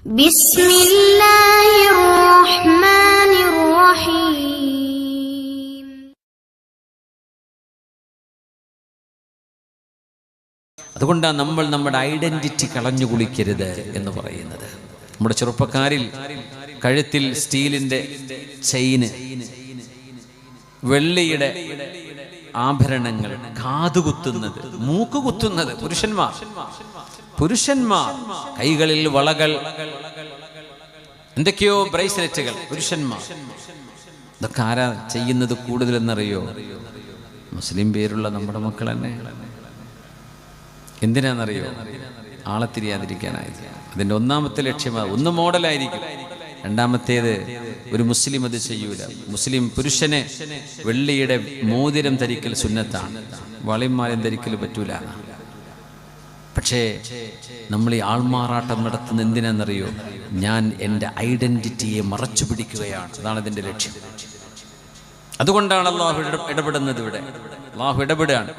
ബിസ്മില്ലാഹിർ റഹ്മാനിർ റഹീം. അതുകൊണ്ടാണ് നമ്മൾ നമ്മുടെ ഐഡന്റിറ്റി കളഞ്ഞു കുളിക്കരുത് എന്ന് പറയുന്നത്. നമ്മുടെ ചെറുപ്പക്കാരിൽ കഴുത്തിൽ സ്റ്റീലിന്റെ ചെയിന്, വെള്ളിയുടെ ആഭരണങ്ങൾ, കാതുകുത്തുന്നത്, മൂക്കുകുത്തുന്നത് പുരുഷന്മാർ കൈകളിൽ വളകൾ, എന്തൊക്കെയോ ബ്രേസ്ലെറ്റുകൾ പുരുഷന്മാർ. ഇതൊക്കെ ആരാ ചെയ്യുന്നത് കൂടുതലെന്നറിയോ? മുസ്ലിം പേരുള്ള നമ്മുടെ മക്കൾ തന്നെ. എന്തിനാണെന്നറിയോ? ആളെ തിരിയാതിരിക്കാനായി. അതിൻ്റെ ഒന്നാമത്തെ ലക്ഷ്യം ഒന്ന് മോഡലായിരിക്കും, രണ്ടാമത്തേത് ഒരു മുസ്ലിം അത് ചെയ്യൂല. മുസ്ലിം പുരുഷന് വെള്ളിയുടെ മോതിരം ധരിക്കൽ സുന്നത്താണ്, വളയന്മാരും ധരിക്കൽ പറ്റൂല. പക്ഷേ നമ്മൾ ഈ ആൾമാറാട്ടം നടത്തുന്ന എന്തിനാണെന്നറിയോ? ഞാൻ എൻ്റെ ഐഡന്റിറ്റിയെ മറച്ചു പിടിക്കുകയാണ്. അതാണ് ഇതിൻ്റെ ലക്ഷ്യം. അതുകൊണ്ടാണ് അല്ലാഹു ഇടപെടുന്നത്. ഇവിടെ അല്ലാഹു ഇടപെടുകയാണ്.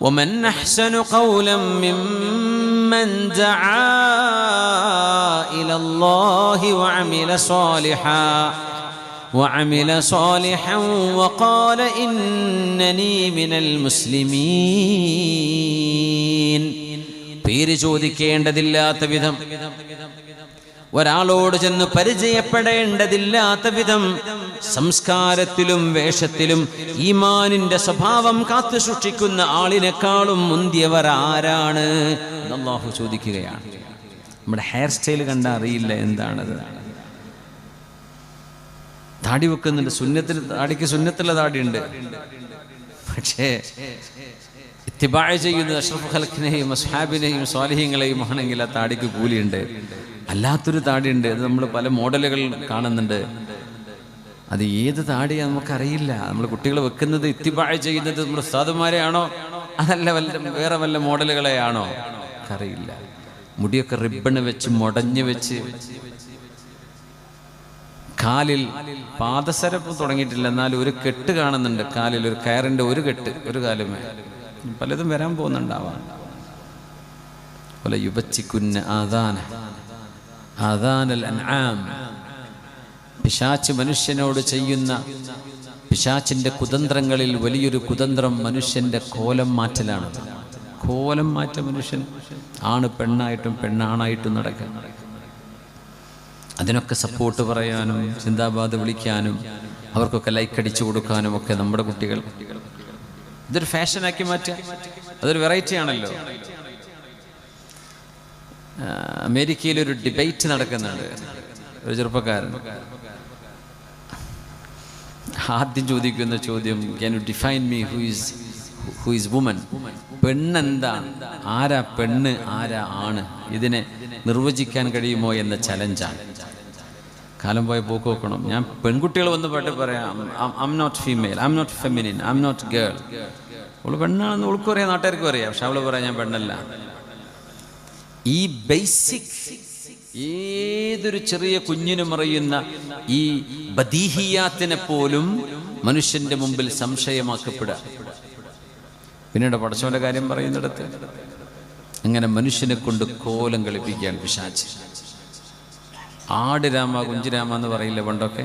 ومن أحسن قولا ممن دعا إلى الله وعمل صالحا وقال إنني من المسلمين. പേര് ചോദിക്കേണ്ടതില്ലാത്ത വിധം, ഒരാളോട് ചെന്ന് പരിചയപ്പെടേണ്ടതില്ലാത്ത വിധം സംസ്കാരത്തിലും വേഷത്തിലും ഈമാനിന്റെ സ്വഭാവം കാത്തു സൂക്ഷിക്കുന്ന ആളിനേക്കാളും മുന്തിയവർ ആരാണ് എന്ന് അല്ലാഹു ചോദിക്കുകയാണ്. നമ്മുടെ ഹെയർ സ്റ്റൈൽ കണ്ടാൽ അറിയില്ല എന്താണത്. താടി വെക്കുന്നുണ്ട്, താടിക്ക് സുന്നത്തുള്ള താടിയുണ്ട്. പക്ഷേ ഇത്തിബാ ചെയ്യുന്നത് അഷ്റഫ് ഖൽഖിനെയും അസ്ഹാബിനെയും സ്വാലിഹീങ്ങളെയും ആണെങ്കിൽ ആ താടിക്ക് കൂലിയുണ്ട്. അല്ലാത്തൊരു താടിയുണ്ട്, അത് നമ്മൾ പല മോഡലുകൾ കാണുന്നുണ്ട്. അത് ഏത് താടിയാ നമുക്കറിയില്ല. നമ്മൾ കുട്ടികൾ വെക്കുന്നത് ഇത്തിബാ ചെയ്യുന്നത് നമ്മുടെ ഉസ്താദുമാരെയാണോ അതല്ല വേറെ വല്ല മോഡലുകളെയാണോ അറിയില്ല. മുടിയൊക്കെ റിബണ് വെച്ച് മുടഞ്ഞു വെച്ച്, കാലിൽ പാദസരപ്പ് തുടങ്ങിയിട്ടില്ല, എന്നാലും ഒരു കെട്ട് കാണുന്നുണ്ട് കാലിൽ, ഒരു കയറിന്റെ ഒരു കെട്ട് ഒരു കാലുമേ. പലതും വരാൻ പോകുന്നുണ്ടാവാം. പിശാച്ച് മനുഷ്യനോട് ചെയ്യുന്ന പിശാച്ചിന്റെ കുതന്ത്രങ്ങളിൽ വലിയൊരു കുതന്ത്രം മനുഷ്യന്റെ കോലം മാറ്റലാണ്. കോലം മാറ്റ മനുഷ്യൻ ആണ് പെണ്ണായിട്ടും പെണ്ണാണായിട്ടും നടക്കാൻ. അതിനൊക്കെ സപ്പോർട്ട് പറയാനും സിന്ദാബാദ് വിളിക്കാനും അവർക്കൊക്കെ ലൈക്ക് അടിച്ചു കൊടുക്കാനും ഒക്കെ നമ്മുടെ കുട്ടികൾ ഇതൊരു ഫാഷനാക്കി മാറ്റുക. അതൊരു വെറൈറ്റി ആണല്ലോ. അമേരിക്കയിൽ ഒരു ഡിബേറ്റ് നടക്കുന്നുണ്ട്. ഒരു ചെറുപ്പക്കാരൻ ആദ്യം ചോദിക്കുന്ന ചോദ്യം, can you define me who is woman? പെണ്ണെന്താണ്? ആരാ പെണ്ണ്, ആരാ ആണ്? ഇതിനെ നിർവചിക്കാൻ കഴിയുമോ എന്ന ചലഞ്ചാണ്. കാലം പോയ പോക്ക് നോക്കണം. ഞാൻ പെൺകുട്ടികൾ വന്ന് പാട്ട് പറയാം, I'm not female, I'm not feminine, I'm not girl. അവള് പെണ്ണാണെന്ന് അവൾക്കും അറിയാം, നാട്ടുകാർക്കും അറിയാം. പക്ഷെ അവള് പറയാം ഞാൻ പെണ്ണല്ല. ഈ ബേസിക് ഏതൊരു ചെറിയ കുഞ്ഞിനും അറിയുന്ന ഈ ബദീഹിയാത്തിനെ പോലും മനുഷ്യന്റെ മുമ്പിൽ സംശയമാക്കപ്പെടുക. പിന്നീട് പടച്ചവന്റെ കാര്യം പറയുന്നിടത്ത് അങ്ങനെ മനുഷ്യനെ കൊണ്ട് കോലം കളിപ്പിക്കാൻ പിശാച്. ആട് രാമ കുഞ്ചിരാമ എന്ന് പറയില്ല പണ്ടൊക്കെ,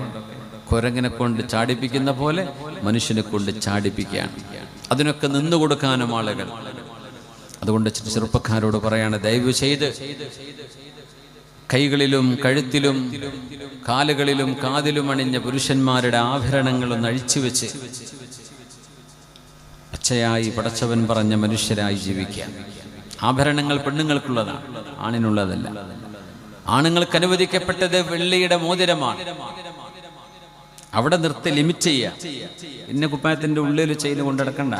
കുരങ്ങനെ കൊണ്ട് ചാടിപ്പിക്കുന്ന പോലെ മനുഷ്യനെ കൊണ്ട് ചാടിപ്പിക്കുകയാണ്. അതിനൊക്കെ നിന്നു കൊടുക്കാനും ആളുകൾ. അതുകൊണ്ട് ചെറുപ്പക്കാരോട് പറയാണ്, ദയവ് ചെയ്ത് കൈകളിലും കഴുത്തിലും കാലുകളിലും കാതിലും അണിഞ്ഞ പുരുഷന്മാരുടെ ആഭരണങ്ങളൊന്ന് അഴിച്ചുവെച്ച് പച്ചയായി പടച്ചവൻ പറഞ്ഞ മനുഷ്യരായി ജീവിക്കുക. ആഭരണങ്ങൾ പെണ്ണുങ്ങൾക്കുള്ളതാണ്, ആണിനുള്ളതല്ല. ആണുങ്ങൾക്ക് അനുവദിക്കപ്പെട്ടത് വെള്ളിയുടെ മോതിരമാണ്. അവിടെ നിർത്തി ലിമിറ്റ് ചെയ്യുക. ഇന്ന കുപ്പായത്തിന്റെ ഉള്ളിൽ ചെയിന് കൊണ്ടെടുക്കണ്ട,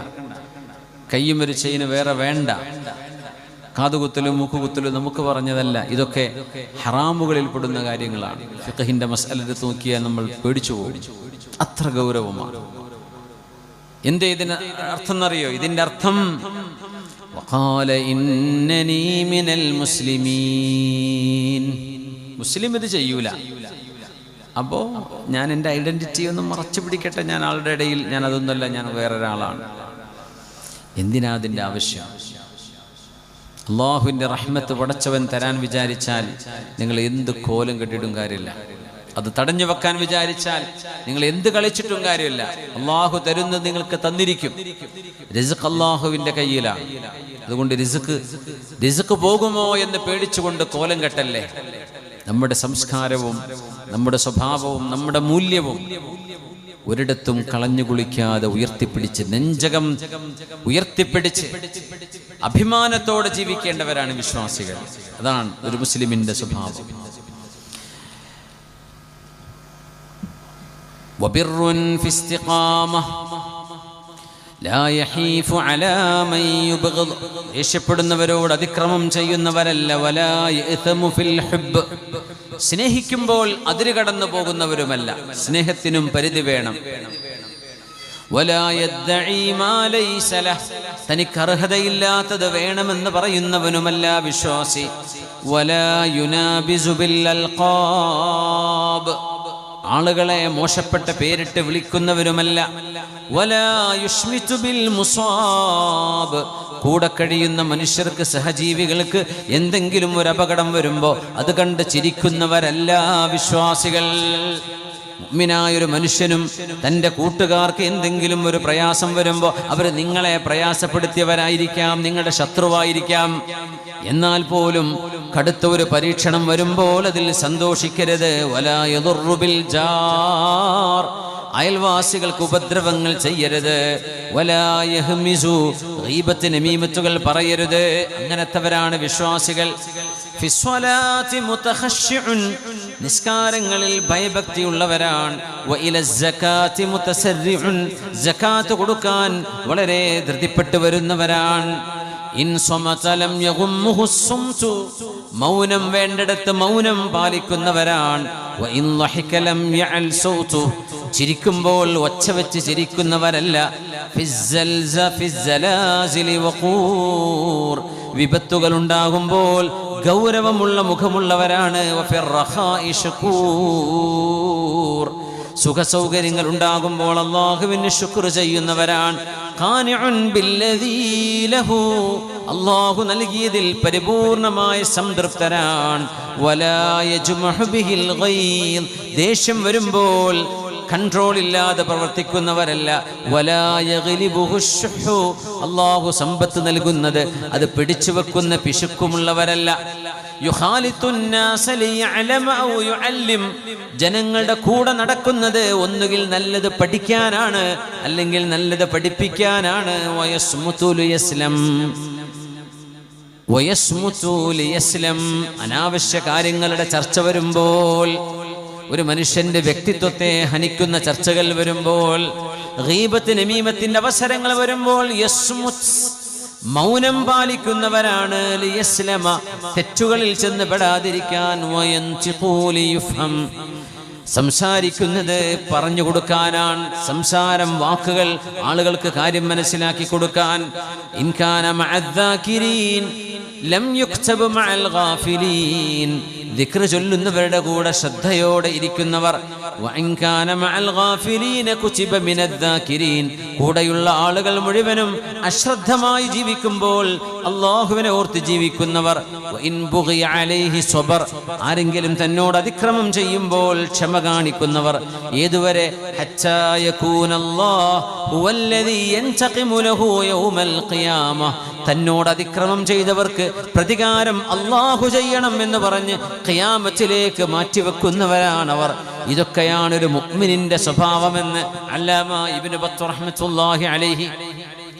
കയ്യും ഒരു ചെയിന് വേറെ വേണ്ട. കാതുകുത്തലും മൂക്കുകുത്തലും നമുക്ക് പറഞ്ഞതല്ല, ഇതൊക്കെ ഹറാമുകളിൽ പെടുന്ന കാര്യങ്ങളാണ്. ഫിഖഹിന്റെ മസ്അല നോക്കിയാൽ നമ്മൾ പേടിച്ചു പോകും, അത്ര ഗൗരവമാണ്. എന്തേ ഇതിന് അർത്ഥം എന്നറിയോ? ഇതിന്റെ അർത്ഥം വഖാല ഇന്നനീ മിനൽ മുസ്ലിമീൻ. മുസ്ലിം ഇത് ചെയ്യൂല. അപ്പോ ഞാൻ എൻ്റെ ഐഡന്റിറ്റി ഒന്ന് മറച്ചു പിടിക്കട്ടെ, ഞാൻ ആളുടെ ഇടയിൽ ഞാൻ അതൊന്നുമല്ല, ഞാൻ വേറൊരാളാണ്. എന്തിനാ അതിൻ്റെ ആവശ്യം? അള്ളാഹുവിൻ്റെ റഹ്മത്ത് പടച്ചവൻ തരാൻ വിചാരിച്ചാൽ നിങ്ങൾ എന്ത് കോലം കെട്ടിയിട്ടും കാര്യമില്ല. അത് തടഞ്ഞു വെക്കാൻ വിചാരിച്ചാൽ നിങ്ങൾ എന്ത് കളിച്ചിട്ടും കാര്യമില്ല. അള്ളാഹു തരുന്നത് നിങ്ങൾക്ക് തന്നിരിക്കും. റിസ്ക് അള്ളാഹുവിൻ്റെ കയ്യിലാണ്. അതുകൊണ്ട് റിസ്ക് പോകുമോ എന്ന് പേടിച്ചുകൊണ്ട് കോലം കെട്ടല്ലേ. നമ്മുടെ സംസ്കാരവും നമ്മുടെ സ്വഭാവവും നമ്മുടെ മൂല്യവും ഒരിടത്തും കളഞ്ഞു കുളിക്കാതെ ഉയർത്തിപ്പിടിച്ച്, നെഞ്ചകം ഉയർത്തിപ്പിടിച്ച് അഭിമാനത്തോടെ ജീവിക്കേണ്ടവരാണ് വിശ്വാസികൾ. അതാണ് ഒരു മുസ്ലിമിന്റെ സ്വഭാവം. വബിർറുൻ ഫിസ്തിഖാമ ലാ യഹീഫു അലാ മൻ യുബ്ഗദ്. ദേഷ്യപ്പെടുന്നവരോട് അതിക്രമം ചെയ്യുന്നവരല്ല. വലാ യഅ്തമു ഫിൽ ഹുബ്ബ്. സ്നേഹിക്കുമ്പോൾ അതിര് കടന്നു പോകുന്നവരുമല്ല. സ്നേഹത്തിനും പരിധി വേണം. വലാ യദ്ദഈ മാ ലൈസ ലഹ്. തനിക്ക് അർഹതയില്ലാത്തത് വേണമെന്ന് പറയുന്നവനുമല്ല വിശ്വാസി. വലാ യുനാബിസു ബിൽ അൽഖാബ്. ആളുകളെ മോശപ്പെട്ട പേരിട്ട് വിളിക്കുന്നവരുമല്ല. വലാ യുശ്മിതു ബിൽ മുസാബ്. കൂടെ കഴിയുന്ന മനുഷ്യർക്ക്, സഹജീവികൾക്ക് എന്തെങ്കിലും ഒരു അപകടം വരുമ്പോൾ അത് കണ്ട് ചിരിക്കുന്നവരല്ല വിശ്വാസികൾ. മുഅ്മിനായൊരു മനുഷ്യനും തൻ്റെ കൂട്ടുകാർക്ക് എന്തെങ്കിലും ഒരു പ്രയാസം വരുമ്പോൾ അവർ നിങ്ങളെ പ്രയാസപ്പെടുത്തിയവരായിരിക്കാം, നിങ്ങളുടെ ശത്രുവായിരിക്കാം. എന്നാൽ പോലും കടുത്ത ഒരു പരീക്ഷണം വരുമ്പോൾ അതിൽ സന്തോഷിക്കരുത്. വലാ യദുറു ബിൽ ജാർ. അയൽവാസികൾക്ക് ഉപദ്രവങ്ങൾ ചെയ്യരുത്. വലാ യഹ്മിസു. ഗീബത്ത് നമീമത്തുകൾ പറയരുത്. അങ്ങനത്തെവരാണ് വിശ്വാസികൾ. ഫിസ്വലാത്തി മുതഖശ്ശിഉൻ. നിസ്കാരങ്ങളിൽ ഭയഭക്തിയുള്ളവരാണ്. വഇല സകാത്തി മുതസർരിഉൻ. സകാത്ത് കൊടുക്കാൻ വളരെ ധൃതിപ്പെട്ടു വരുന്നവരാണ്. ഇൻ സമത ലം യഗുമ്മുഹു സുംതു. മൗനം വേണ്ടിടത്ത് മൗനം പാലിക്കുന്നവരാണ്. വഇൻ ളഹിക ലം യഅൽ സൗതു. ചിരിക്കുമ്പോൾ ഒച്ച വെച്ച് ചിരിക്കുന്നവരല്ല. ഫിസ്സലാസിലി വഖൂർ. വിപത്തുകൾ ഉണ്ടാകുമ്പോൾ ഗൗരവമുള്ള മുഖമുള്ളവരാണ്. വഫിർറഖാഇ ശുകൂർ. സുഖസൗകര്യങ്ങൾ ഉണ്ടാകുമ്പോൾ അല്ലാഹുവിന് ശുക്ർ ചെയ്യുന്നവരാണ്. ഖാനിഉൻ ബില്ലദീ ലഹു. അല്ലാഹു നൽകിയതിൽ പരിപൂർണമായ സംതൃപ്തരാണ്. വലാ യജ്മഉ ബിഹിൽ ഗൈദ്. ദേഷ്യം വരുമ്പോൾ കൺട്രോൾ ഇല്ലാതെ പ്രവർത്തിക്കുന്നവരല്ല. വലാ യഗ്ലിബുഹു ശുഹു. അല്ലാഹു സമ്പത്ത് നൽകുന്നത് അത് പിടിച്ചു വെക്കുന്ന പിശുക്കുമുള്ളവരല്ല. ജനങ്ങളുടെ കൂടെ നടക്കുന്നത് ഒന്നുകിൽ നല്ലത് പഠിക്കാനാണ്, അല്ലെങ്കിൽ നല്ലത് പഠിപ്പിക്കാനാണ്. അനാവശ്യ കാര്യങ്ങളുടെ ചർച്ച വരുമ്പോൾ, ഒരു മനുഷ്യന്റെ വ്യക്തിത്വത്തെ ഹനിക്കുന്ന ചർച്ചകൾ വരുമ്പോൾ, ഗീബത്ത് നമീമത്തിന്റെ അവസരങ്ങൾ വരുമ്പോൾ മൗനം പാലിക്കുന്നവരാണ്. ലിയസ്ലമ. തെറ്റുകളിൽ ചെന്ന് പെടാതിരിക്കാൻ. സംസാരിക്കുന്നത് പറഞ്ഞു കൊടുക്കാനാണ്. സംസാരം, വാക്കുകൾ ആളുകൾക്ക് കാര്യം മനസ്സിലാക്കി കൊടുക്കാൻ. ഇൻകാന മഅദ്ദാകിരീൻ ലം യുക്തബ് മഅൽ ഗാഫിലീൻ. ദിക്ർ ചൊല്ലുന്നവരുടെ കൂടെ ശ്രദ്ധയോടെ ഇരിക്കുന്നവർ. വഇൻകാന മഅൽ ഗാഫിലീന കുതിബ മിനദ്ദാകിരീൻ. കൂടെയുള്ള ആളുകൾ മുഴുവനും അശ്രദ്ധമായി ജീവിക്കുമ്പോൾ അല്ലാഹുവിനെ ഓർത്ത് ജീവിക്കുന്നവർ. വഇൻ ബുഗിയ അലൈഹി സ്വബർ. ആരെങ്കിലും തന്നോട് അതിക്രമം ചെയ്യുമ്പോൾ ക്ഷമ കാണിക്കുന്നവർ. ഏതുവരെ? ഹത്താ യകൂനല്ലാഹു ഹുവല്ലദീ യൻതഖിമു ലഹു യൗമൽ ഖിയാമ. തന്നോട് അതിക്രമം ചെയ്തവർക്ക് പ്രതികാരം അല്ലാഹു ചെയ്യണം എന്ന് പറഞ്ഞ് ഖിയാമത്തിലേക്ക് മാറ്റിവെക്കുന്നവരാണവർ. ഇതൊക്കെയാണ് ഒരു മുഅ്മിനിന്റെ സ്വഭാവമെന്ന് അല്ലാമ ഇബ്നു ബത്തൂർ റഹ്മത്തുള്ളാഹി അലൈഹി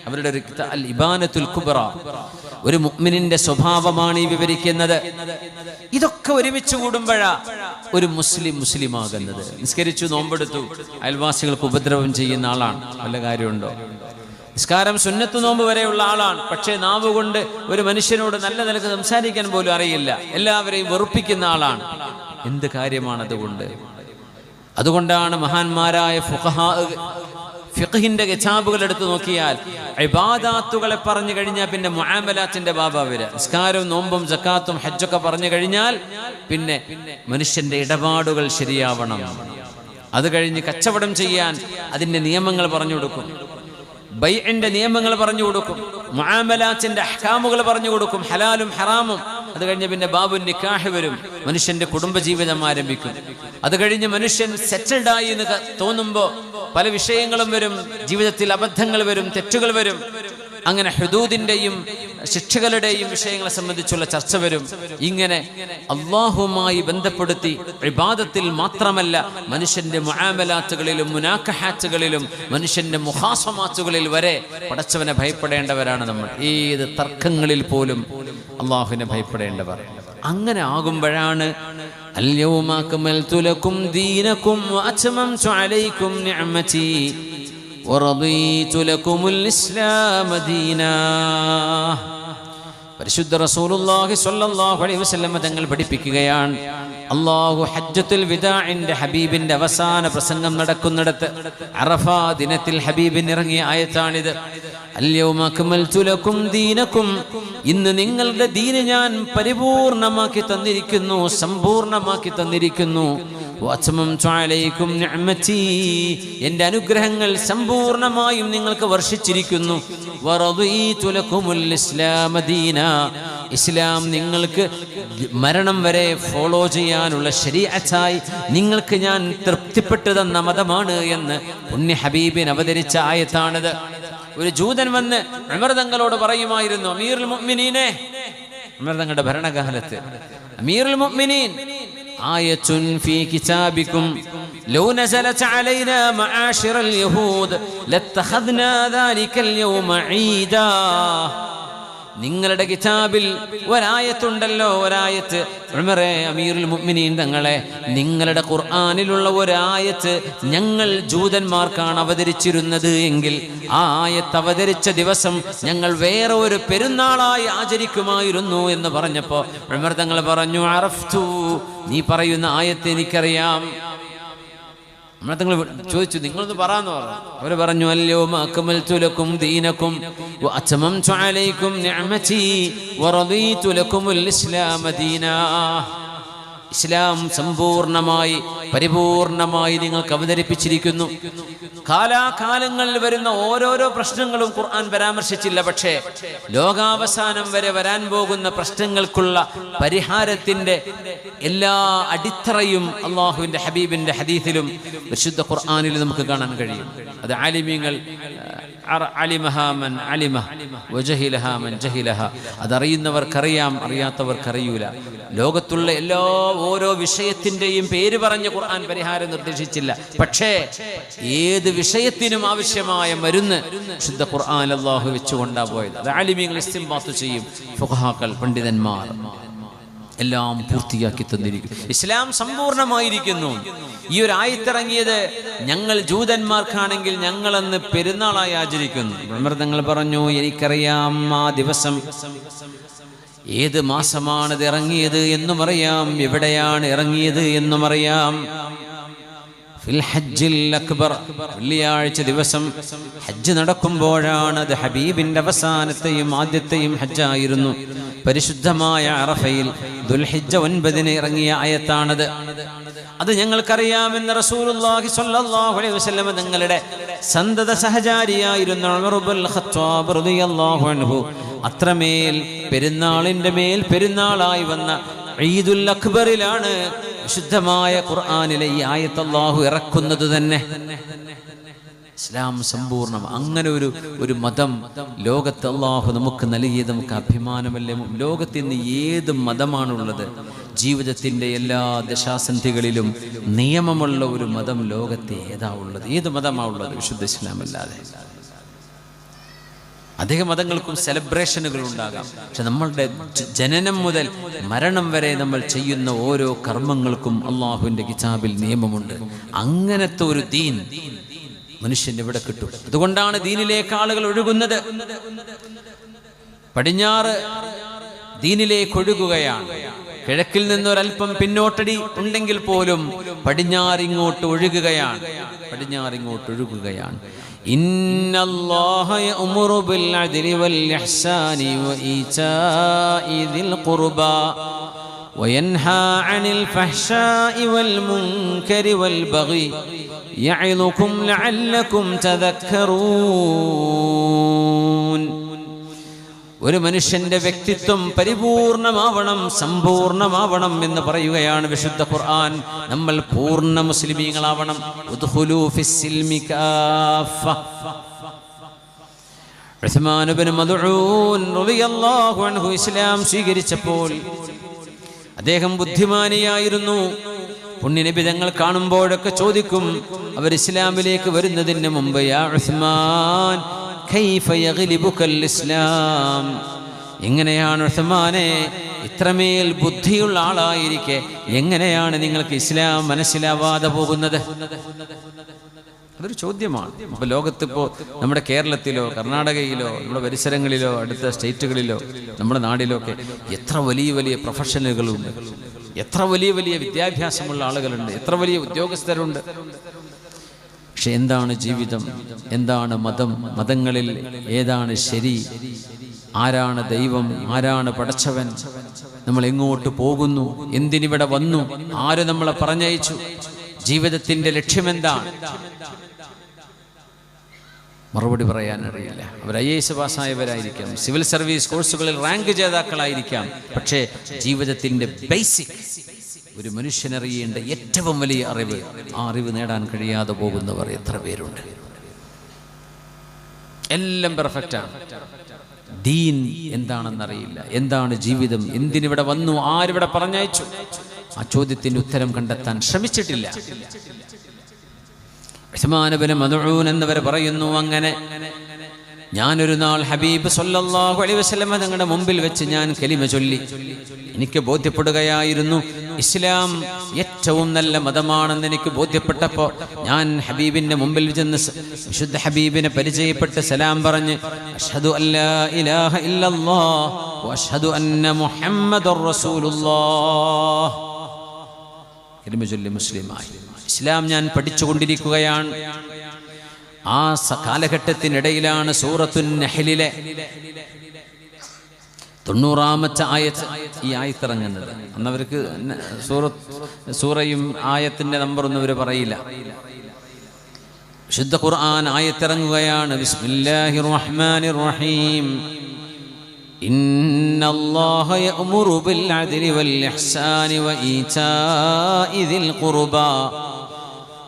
അവരുടെ ഒരു അൽ ഇബാനത്തുൽ കുബ്ര, ഒരു മുഅ്മിനിന്റെ സ്വഭാവമാണ് ഈ വിവരിക്കുന്നത്. ഇതൊക്കെ ഒരുമിച്ച് കൂടുമ്പോഴാ ഒരു മുസ്ലിമാകുന്നത്. നിസ്കരിച്ചു, നോമ്പെടുത്തു, അയൽവാസികൾക്ക് ഉപദ്രവം ചെയ്യുന്ന ആളാണ്. വല്ല കാര്യമുണ്ടോ? നിസ്കാരം, സുന്നത്ത് നോമ്പ് വരെയുള്ള ആളാണ്. പക്ഷേ നാവ് കൊണ്ട് ഒരു മനുഷ്യനോട് നല്ല നിലക്ക് സംസാരിക്കാൻ പോലും അറിയില്ല. എല്ലാവരെയും വെറുപ്പിക്കുന്ന ആളാണ്. എന്ത് കാര്യമാണ് അതുകൊണ്ട്? അതുകൊണ്ടാണ് മഹാന്മാരായ ഫിഖ്ഹിന്റെ കിതാബുകൾ എടുത്തു നോക്കിയാൽ ഇബാദാത്തുകളെ പറഞ്ഞു കഴിഞ്ഞാൽ പിന്നെ മുആമലാത്തിന്റെ ബാബ വരിക. നിസ്കാരവും നോമ്പും സക്കാത്തും ഹജ്ജൊക്കെ പറഞ്ഞു കഴിഞ്ഞാൽ പിന്നെ മനുഷ്യന്റെ ഇടപാടുകൾ ശരിയാവണം. അത് കഴിഞ്ഞ് കച്ചവടം ചെയ്യാൻ അതിന്റെ നിയമങ്ങൾ പറഞ്ഞു കൊടുക്കും. ബൈഇന്റെ നിയമങ്ങൾ പറഞ്ഞു കൊടുക്കും, മുആമലാത്തിന്റെ അഹ്കാമുകൾ പറഞ്ഞു കൊടുക്കും, ഹലാലും ഹറാമും. അത് കഴിഞ്ഞ് പിന്നെ ബാബുൻ നിക്കാഹ് വരും, മനുഷ്യന്റെ കുടുംബജീവിതം ആരംഭിക്കും. അത് കഴിഞ്ഞ് മനുഷ്യൻ സെറ്റിൽഡായി എന്ന് തോന്നുമ്പോൾ പല വിഷയങ്ങളും വരും, ജീവിതത്തിൽ അബദ്ധങ്ങൾ വരും, തെറ്റുകൾ വരും. അങ്ങനെ ഹുദൂദിന്റെയും ശിക്ഷകളുടെയും വിഷയങ്ങളെ സംബന്ധിച്ചുള്ള ചർച്ച വരും. ഇങ്ങനെ അല്ലാഹുവുമായി ബന്ധപ്പെടുത്തി ഇബാദത്തിൽ മാത്രമല്ല, മനുഷ്യന്റെ മുആമലാത്തുകളിലും മുനാക്കഹാത്തുകളിലും മനുഷ്യന്റെ മുഖാസമാത്തുകളിൽ വരെ പടച്ചവനെ ഭയപ്പെടേണ്ടവരാണ് നമ്മൾ. ഏത് തർക്കങ്ങളിൽ പോലും അല്ലാഹുവിനെ ഭയപ്പെടേണ്ടവർ. അങ്ങനെ ആകുമ്പോഴാണ് അൽയൗമ അക്മൽതു ലക്കും ദീനക്കും വഅത്മംതു അലൈക്കും നിഅമതി വറദീതു ലക്കുമുൽ ഇസ്ലാമ ദീനാ. പരിശുദ്ധ റസൂലുള്ളാഹി സ്വല്ലല്ലാഹു അലൈഹി വസല്ലം തങ്ങൾ പഠിപ്പിക്കുകയാണ്, അല്ലാഹു ഹജ്ജത്തുൽ വിദാഇന്റെ ഹബീബിന്റെ അവസാന പ്രസംഗം നടക്കുന്നിടത്ത് അറഫാ ദിനത്തിൽ ഹബീബിന് ഇറങ്ങിയ ആയത്താണിത്. അൽയൗമ അക്മൽതു ലക്കും ദീനക്കും, ഇന്ന് നിങ്ങളുടെ ദീന് ഞാൻ പരിപൂർണമാക്കി തന്നിരിക്കുന്നു, സമ്പൂർണമാക്കി തന്നിരിക്കുന്നു. വഅത്മംതു അലൈക്കും നിഅമതി, എൻ്റെ അനുഗ്രഹങ്ങൾ സമ്പൂർണമായും നിങ്ങൾക്ക് വർഷിച്ചിരിക്കുന്നു. വറദീതു ലക്കുമുൽ ഇസ്ലാമ ദീനാ, ഇസ്ലാം നിങ്ങൾക്ക് മരണം വരെ ഫോളോ ചെയ്യാനുള്ള ശരീഅത്തായി നിങ്ങൾക്ക് ഞാൻ തൃപ്തിപ്പെട്ടു തന്ന മതമാണ് എന്ന് പുണ്യ ഹബീബിന് അവതരിച്ച ആയത്താണിത്. ഒരു ജൂതൻ വന്ന് ഉമർ തങ്ങളോട് പറയുമായിരുന്നു, അമീറുൽ മുഅ്മിനീനെ, ഉമർ തങ്ങളുടെ ഭരണകാലത്ത്, അമീറുൽ മുഅ്മിനീൻ, ആയത്തുൻ ഫീ കിതാബിക്കും ലൗ നസലത് അലൈനാ മആശിറൽ യഹൂദ് ലത്തഖദ്നാ ദാലികൽ യൗമ ഈദാ. നിങ്ങളുടെ കിതാബിൽ ഒരായത്തുണ്ടല്ലോ, ഒരായത്ത്. ഉമറേ, അമീറുൽ മുഅ്മിനീൻ തങ്ങളെ, നിങ്ങളുടെ ഖുർആനിലുള്ള ഒരായത്ത് ഞങ്ങൾ ജൂതന്മാർക്കാണ് അവതരിച്ചിരുന്നത് എങ്കിൽ ആ ആയത്ത് അവതരിച്ച ദിവസം ഞങ്ങൾ വേറെ ഒരു പെരുന്നാളായി ആചരിക്കുമായിരുന്നു എന്ന് പറഞ്ഞപ്പോൾ ഉമർ തങ്ങൾ പറഞ്ഞു, അറഫ്തു, നീ പറയുന്ന ആയത്ത് എനിക്കറിയാം. തങ്ങൾ ചോദിച്ചു, നിങ്ങളൊന്ന് പറയാന്ന് പറഞ്ഞു. അവർ പറഞ്ഞു, അൽയൗമ അക്മൽതു ലക്കും ദീനക്കും വഅത്മംതു അലൈക്കും നിഅമതി വറദീതു ലക്കുമുൽ ഇസ്ലാമ ദീനാ. ഇസ്ലാം സമ്പൂർണമായി പരിപൂർണമായി നിങ്ങൾക്ക് അവതരിപ്പിച്ചിരിക്കുന്നു. കാലാകാലങ്ങളിൽ വരുന്ന ഓരോരോ പ്രശ്നങ്ങളും ഖുർആൻ പരാമർശിച്ചില്ല. പക്ഷേ ലോകാവസാനം വരെ വരാൻ പോകുന്ന പ്രശ്നങ്ങൾക്കുള്ള പരിഹാരത്തിന്റെ എല്ലാ അടിത്തറയും അള്ളാഹുവിന്റെ ഹബീബിന്റെ ഹദീസിലും വിശുദ്ധ ഖുർആനിൽ നമുക്ക് കാണാൻ കഴിയും. അത് ആലിമീങ്ങൾ അതറിയുന്നവർക്കറിയാം, അറിയാത്തവർക്കറിയൂല. ലോകത്തുള്ള എല്ലാ ഓരോ വിഷയത്തിന്റെയും പേര് പറഞ്ഞ് ഖുർആൻ പരിഹാരം നിർദ്ദേശിച്ചില്ല. പക്ഷേ ഏത് വിഷയത്തിനും ആവശ്യമായ മരുന്ന് ശുദ്ധ ഖുർആൻ അല്ലാഹു വെച്ചുകൊണ്ടാ പോയത്. അത് ആലിമീങ്ങൾ ഇസ്തിംബാത്ത് ചെയ്യും, ഫുഖഹാക്കൾ, പണ്ഡിതന്മാർ എല്ലാം പൂർത്തിയാക്കി തന്നിരിക്കും. ഇസ്ലാം സമ്പൂർണമായിരിക്കുന്നു. ഈ ഒരു ആയത്തിറങ്ങിയത് ഞങ്ങൾ ജൂതന്മാർക്കാണെങ്കിൽ ഞങ്ങളന്ന് പെരുന്നാളായി ആചരിക്കുന്നു. ഉമർ തങ്ങൾ പറഞ്ഞു, എനിക്കറിയാം ആ ദിവസം ഏത് മാസമാണത് ഇറങ്ങിയത് എന്നും അറിയാം, എവിടെയാണ് ഇറങ്ങിയത് എന്നും അറിയാം. ഫിൽ ഹജ്ജിൽ അക്ബർ, വെള്ളിയാഴ്ച ദിവസം ഹജ്ജ് നടക്കുമ്പോഴാണ്. അത് ഹബീബിന്റെ അവസാനത്തെയും ആദ്യത്തെയും ഹജ്ജായിരുന്നു. പരിശുദ്ധമായ അറഫയിൽ ദുൽഹിജ്ജ 9 ഇറങ്ങിയ ആയത്താണത്. അത് ഞങ്ങൾക്കറിയാമെന്ന് റസൂലുള്ളാഹി സ്വല്ലല്ലാഹു അലൈഹി വസല്ലം തങ്ങളുടെ സന്തത സഹചാരിയായിരുന്ന ഉമർ ഇബ്നുൽ ഖത്താബ് റളിയല്ലാഹു അൻഹു അത്രമേൽ പെരുന്നാളിന്റെ മേൽ പെരുന്നാളായി വന്ന ഈദുൽ അക്ബറിലാണ് വിശുദ്ധമായ ഖുർആനിലെ ഈ ആയത്ത് അല്ലാഹു ഇറക്കുന്നത് തന്നെ. ഇസ്ലാം സമ്പൂർണ്ണം. അങ്ങനെ ഒരു മതം ലോകത്ത് അല്ലാഹു നമുക്ക് നൽകിയത് നമുക്ക് അഭിമാനമല്ലേ? ലോകത്ത് ഇന്ന് ഏത് മതമാണുള്ളത്? ജീവിതത്തിൻ്റെ എല്ലാ ദശാസന്ധികളിലും നിയമമുള്ള ഒരു മതം ലോകത്ത് ഏതാ ഉള്ളത്? ഏത് മതമാ ഉള്ളത്? വിശുദ്ധ ഇസ്ലാം അല്ലാതെ. അധിക മതങ്ങൾക്കും സെലിബ്രേഷനുകൾ ഉണ്ടാകാം, പക്ഷെ നമ്മളുടെ ജനനം മുതൽ മരണം വരെ നമ്മൾ ചെയ്യുന്ന ഓരോ കർമ്മങ്ങൾക്കും അള്ളാഹുവിൻ്റെ കിതാബിൽ നിയമമുണ്ട്. അങ്ങനത്തെ ഒരു ദീൻ മനുഷ്യന് ഇവിടെ കിട്ടും. അതുകൊണ്ടാണ് ദീനിലേക്ക് ആളുകൾ ഒഴുകുന്നത്. പടിഞ്ഞാറ് ദീനിലേക്ക് ഒഴുകുകയാണ്. കിഴക്കിൽ നിന്നൊരൽപ്പം പിന്നോട്ടടി ഉണ്ടെങ്കിൽ പോലും പടിഞ്ഞാറിങ്ങോട്ട് ഒഴുകുകയാണ്. ഇന്നല്ലാഹ യഅ്മുറു ബിൽ അദ്ലി വൽ ഇഹ്സാനി വഇതാഇ ദിൽ ഖുർബാ വയൻഹാ അനിൽ ഫഹ്ശാഇ വൽ മുൻകരി വൽ ബഗി യഅ്ളുകും ലഅല്ലകും തദക്കറൂൻ. ഒരു മനുഷ്യന്റെ വ്യക്തിത്വം പരിപൂർണമാവണം, സമ്പൂർണമാവണം എന്ന് പറയുകയാണ് വിശുദ്ധ ഖുർആൻ. നമ്മൾ പൂർണ്ണ മുസ്ലിമീങ്ങളാവണം. ഉദ്ഖുലൂ ഫിസ്സിൽമി കാഫ. ഉസ്മാൻ ഇബ്നു മദ്ഊൻ റളിയല്ലാഹു അൻഹു ഇസ്ലാം സ്വീകരിച്ചപ്പോൾ അദ്ദേഹം ബുദ്ധിമാനിയായിരുന്നു. പുണ്യനബി തങ്ങൾ കാണുമ്പോഴൊക്കെ ചോദിക്കും, അവർ ഇസ്ലാമിലേക്ക് വരുന്നതിന് മുമ്പ്, യാ ഉസ്മാൻ കൈഫ യഗ്ലിബുകൽ ഇസ്ലാം, എങ്ങനെയാണ് ഉസ്മാനെ ഇത്രമേൽ ബുദ്ധിയുള്ള ആളായിരിക്കെ എങ്ങനെയാണ് നിങ്ങൾക്ക് ഇസ്ലാം മനസ്സിലാവാതെ പോകുന്നത്? അതൊരു ചോദ്യമാണ്. അപ്പോൾ ലോകത്തിപ്പോൾ നമ്മുടെ കേരളത്തിലോ കർണാടകയിലോ നമ്മുടെ പരിസരങ്ങളിലോ അടുത്ത സ്റ്റേറ്റുകളിലോ നമ്മുടെ നാടിലോ ഒക്കെ എത്ര വലിയ വലിയ പ്രൊഫഷണലുകളുണ്ട്, എത്ര വലിയ വലിയ വിദ്യാഭ്യാസമുള്ള ആളുകളുണ്ട്, എത്ര വലിയ ഉദ്യോഗസ്ഥരുണ്ട്. പക്ഷെ എന്താണ് ജീവിതം? എന്താണ് മതം? മതങ്ങളിൽ ഏതാണ് ശരി? ആരാണ് ദൈവം? ആരാണ് പടച്ചവൻ? നമ്മൾ എങ്ങോട്ട് പോകുന്നു? എന്തിനിവിടെ വന്നു? ആര് നമ്മളെ പറഞ്ഞയച്ചു? ജീവിതത്തിന്റെ ലക്ഷ്യമെന്താണ്? മറുപടി പറയാൻ അറിയില്ല. അവർ IAS പാസ്സായവരായിരിക്കാം, സിവിൽ സർവീസ് കോഴ്സുകളിൽ റാങ്ക് ജേതാക്കളായിരിക്കാം. പക്ഷേ ജീവിതത്തിന്റെ ബേസിക്, ഒരു മനുഷ്യനറിയേണ്ട ഏറ്റവും വലിയ അറിവ്, ആ അറിവ് നേടാൻ കഴിയാതെ പോകുന്നവർ എത്ര പേരുണ്ട്? എല്ലാം പെർഫെക്റ്റാണ്. ദീൻ എന്താണെന്നറിയില്ല. എന്താണ് ജീവിതം? എന്തിനിവിടെ വന്നു? ആരിവിടെ പറഞ്ഞയച്ചു? ആ ചോദ്യത്തിന്റെ ഉത്തരം കണ്ടെത്താൻ ശ്രമിച്ചിട്ടില്ല. ഉസ്മാൻ ഇബ്നു മദ്ഊൻ എന്നവർ പറയുന്നു, അങ്ങനെ ഞാനൊരു നാൾ ഹബീബ് സല്ലല്ലാഹു അലൈഹി വസല്ലം തങ്ങളുടെ മുമ്പിൽ വെച്ച് ഞാൻ കലിമ ചൊല്ലി. എനിക്ക് ബോധ്യപ്പെടുകയായിരുന്നു ഇസ്ലാം ഏറ്റവും നല്ല മതമാണെന്ന് എനിക്ക് ബോധ്യപ്പെട്ടപ്പോൾ ഞാൻ ഹബീബിന്റെ മുമ്പിൽ ചെന്ന് വിശുദ്ധ ഹബീബിനെ പരിചയപ്പെട്ട് സലാം പറഞ്ഞ് അഷ്ഹദു അല്ലാ ഇലാഹ ഇല്ലല്ലാഹ് വഅഷ്ഹദു അന്ന മുഹമ്മദുർ റസൂലുള്ളാഹ് കലിമ ചൊല്ലി മുസ്ലിമായി. ഇസ്ലാം ഞാൻ പഠിച്ചുകൊണ്ടിരിക്കുകയാണ്. ആ കാലഘട്ടത്തിനിടയിലാണ് സൂറത്തുൻ നഹ്ലിലെ 90-ാമത്തെ ആയത്ത്, ഈ ആയത്തിറങ്ങുന്നത്. അന്നവർക്ക് സൂറയും ആയത്തിന്റെ നമ്പറൊന്നും അവർ പറയില്ല. വിശുദ്ധ ഖുർആൻ ആയത്തിറങ്ങുകയാണ്. ബിസ്മില്ലാഹിർ റഹ്മാനിർ റഹീം. ഇന്നല്ലാഹ യഅ്മുറു ബിൽ അദ്ലി വൽ ഇഹ്സാനി വഇതാഇ ദിൽ ഖുർബാ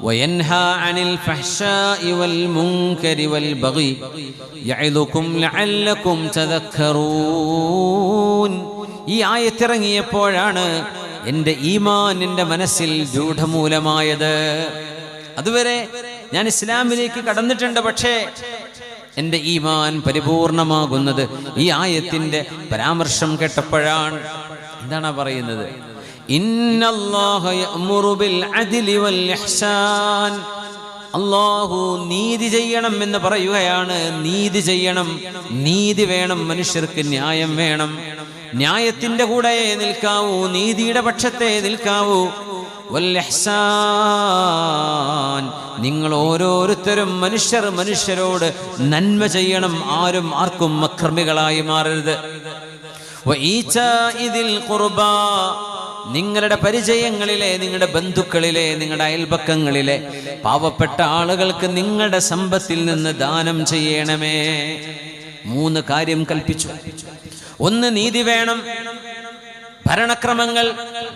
وينهى عن الفحشاء والمنكر والبغي يعظكم لعلكم تذكرون. ഈ ആയത്തിറങ്ങിയപ്പോഴാണ് എൻ്റെ ഈമാൻ എൻ്റെ മനസ്സിൽ രൂഢമൂലമായത്. അതുവരെ ഞാൻ ഇസ്ലാമിലേക്ക് കടന്നിട്ടുണ്ട്, പക്ഷേ എൻ്റെ ഈമാൻ പരിപൂർണമാകുന്നത് ഈ ആയത്തിൻ്റെ പരാമർശം കേട്ടപ്പോഴാണ്. എന്താണ് പറയുന്നത്? ഇന്നല്ലാഹ യഅ്മുറു ബിൽ അദ്ലി വൽ ഇഹ്സാൻ. അല്ലാഹു നീതി ചെയ്യണം എന്ന് പറയുകയാണ്. നീതി ചെയ്യണം, നീതി വേണം, മനുഷ്യർക്ക് ന്യായം വേണം. ന്യായത്തിന്റെ കൂടെ നിൽക്കാവൂ, നീതിയുടെ പക്ഷത്തെ നിൽക്കാവൂ. വൽ ഇഹ്സാൻ, നിങ്ങൾ ഓരോരുത്തരും മനുഷ്യരോട് നന്മ ചെയ്യണം. ആരും ആർക്കും അക്രമികളായി മാറരുത്. വഈതാഇ ദിൽ ഖുർബാ, നിങ്ങളുടെ പരിചയങ്ങളിലെ, നിങ്ങളുടെ ബന്ധുക്കളിലെ, നിങ്ങളുടെ അയൽപക്കങ്ങളിലെ പാവപ്പെട്ട ആളുകൾക്ക് നിങ്ങളുടെ സമ്പത്തിൽ നിന്ന് ദാനം ചെയ്യണമേ. 3 കാര്യം കൽപ്പിച്ചു. 1, നീതി വേണം. ഭരണക്രമങ്ങൾ,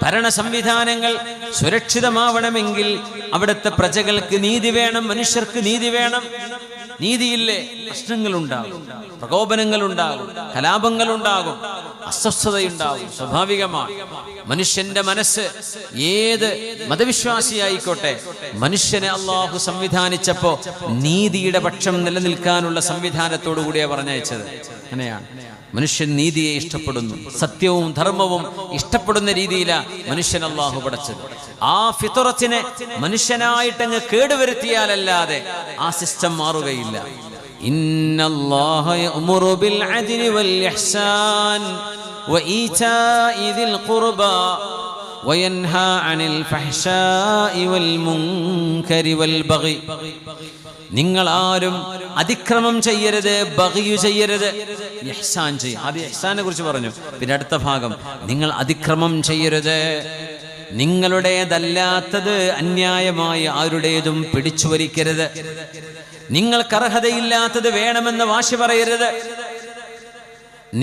ഭരണ സംവിധാനങ്ങൾ സുരക്ഷിതമാവണമെങ്കിൽ അവിടുത്തെ പ്രജകൾക്ക് നീതി വേണം, മനുഷ്യർക്ക് നീതി വേണം. നീതിയില്ലേ പ്രശ്നങ്ങളുണ്ടാകും, പ്രകോപനങ്ങളുണ്ടാകും, കലാപങ്ങളുണ്ടാകും, അസ്വസ്ഥതയുണ്ടാകും. സ്വാഭാവികമാണ്. മനുഷ്യന്റെ മനസ്സ് ഏത് മതവിശ്വാസിയായിക്കോട്ടെ, മനുഷ്യനെ അള്ളാഹു സംവിധാനിച്ചപ്പോ നീതിയുടെ പക്ഷം നിലനിൽക്കാനുള്ള സംവിധാനത്തോടു കൂടിയാണ് പറഞ്ഞയച്ചത്. അങ്ങനെയാണ് മനുഷ്യൻ നീതിയെ ഇഷ്ടപ്പെടുന്നു, സത്യവും ധർമ്മവും ഇഷ്ടപ്പെടുന്ന രീതിയിലാണ് മനുഷ്യൻ അള്ളാഹു പടച്ചത്. ആ ഫിത്രത്തിനെ മനുഷ്യനായിട്ടങ്ങ് കേടുവരുത്തിയാലല്ലാതെ ആ സിസ്റ്റം മാറുകയില്ല. ഇന്നല്ലാഹ യഅ്മുറു ബിൽ അദ്ലി വൽ ഇഹ്സാൻ വഈതാഇ ദിൽ ഖുർബാ വയൻഹാ അനിൽ ഫഹ്ശാഇ വൽ മുൻകരി വൽ ബഗി. നിങ്ങൾ ആരും അതിക്രമം ചെയ്യരുത്, ബഗിയു ചെയ്യരുത്, ഇഹ്സാൻ ചെയ്യും. ആദ്യം ഇഹ്സാനെ കുറിച്ച് പറഞ്ഞു, പിന്നെ അടുത്ത ഭാഗം നിങ്ങൾ അതിക്രമം ചെയ്യരുത്. നിങ്ങളുടേതല്ലാത്തത് അന്യായമായി ആരുടേതും പിടിച്ചു വലിക്കരുത്. നിങ്ങൾക്ക് അർഹതയില്ലാത്തത് വേണമെന്ന് വാശി പറയരുത്.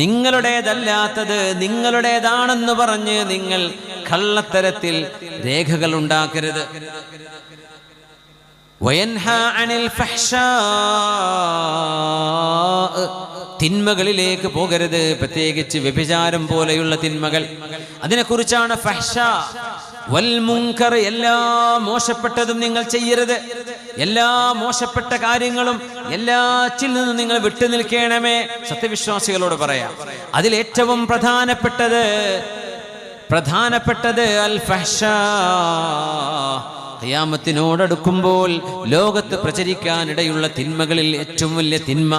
നിങ്ങളുടേതല്ലാത്തത് നിങ്ങളുടേതാണെന്ന് പറഞ്ഞ് നിങ്ങൾ കള്ളത്തരത്തിൽ രേഖകൾ ഉണ്ടാക്കരുത്. വയൻഹാ അനിൽ ഫഹ്ശാ, തിന്മകളിലേക്ക് പോകരുത്, പ്രത്യേകിച്ച് വ്യഭിചാരം പോലെയുള്ള തിന്മകൾ. അതിനെക്കുറിച്ചാണ് ഫഹ്ശാ. വൽ മുൻകർ, എല്ലാ മോശപ്പെട്ടതും നിങ്ങൾ ചെയ്യരുത്. എല്ലാ മോശപ്പെട്ട കാര്യങ്ങളും എല്ലാറ്റിൽ നിന്നും നിങ്ങൾ വിട്ടുനിൽക്കണമേ. സത്യവിശ്വാസികളോട് പറയാം, അതിലേറ്റവും പ്രധാനപ്പെട്ടത് അൽ ഫഹ്ശാ. ഖിയാമത്തിനോടടുക്കുമ്പോൾ ലോകത്ത് പ്രചരിക്കാനിടയുള്ള തിന്മകളിൽ ഏറ്റവും വലിയ തിന്മ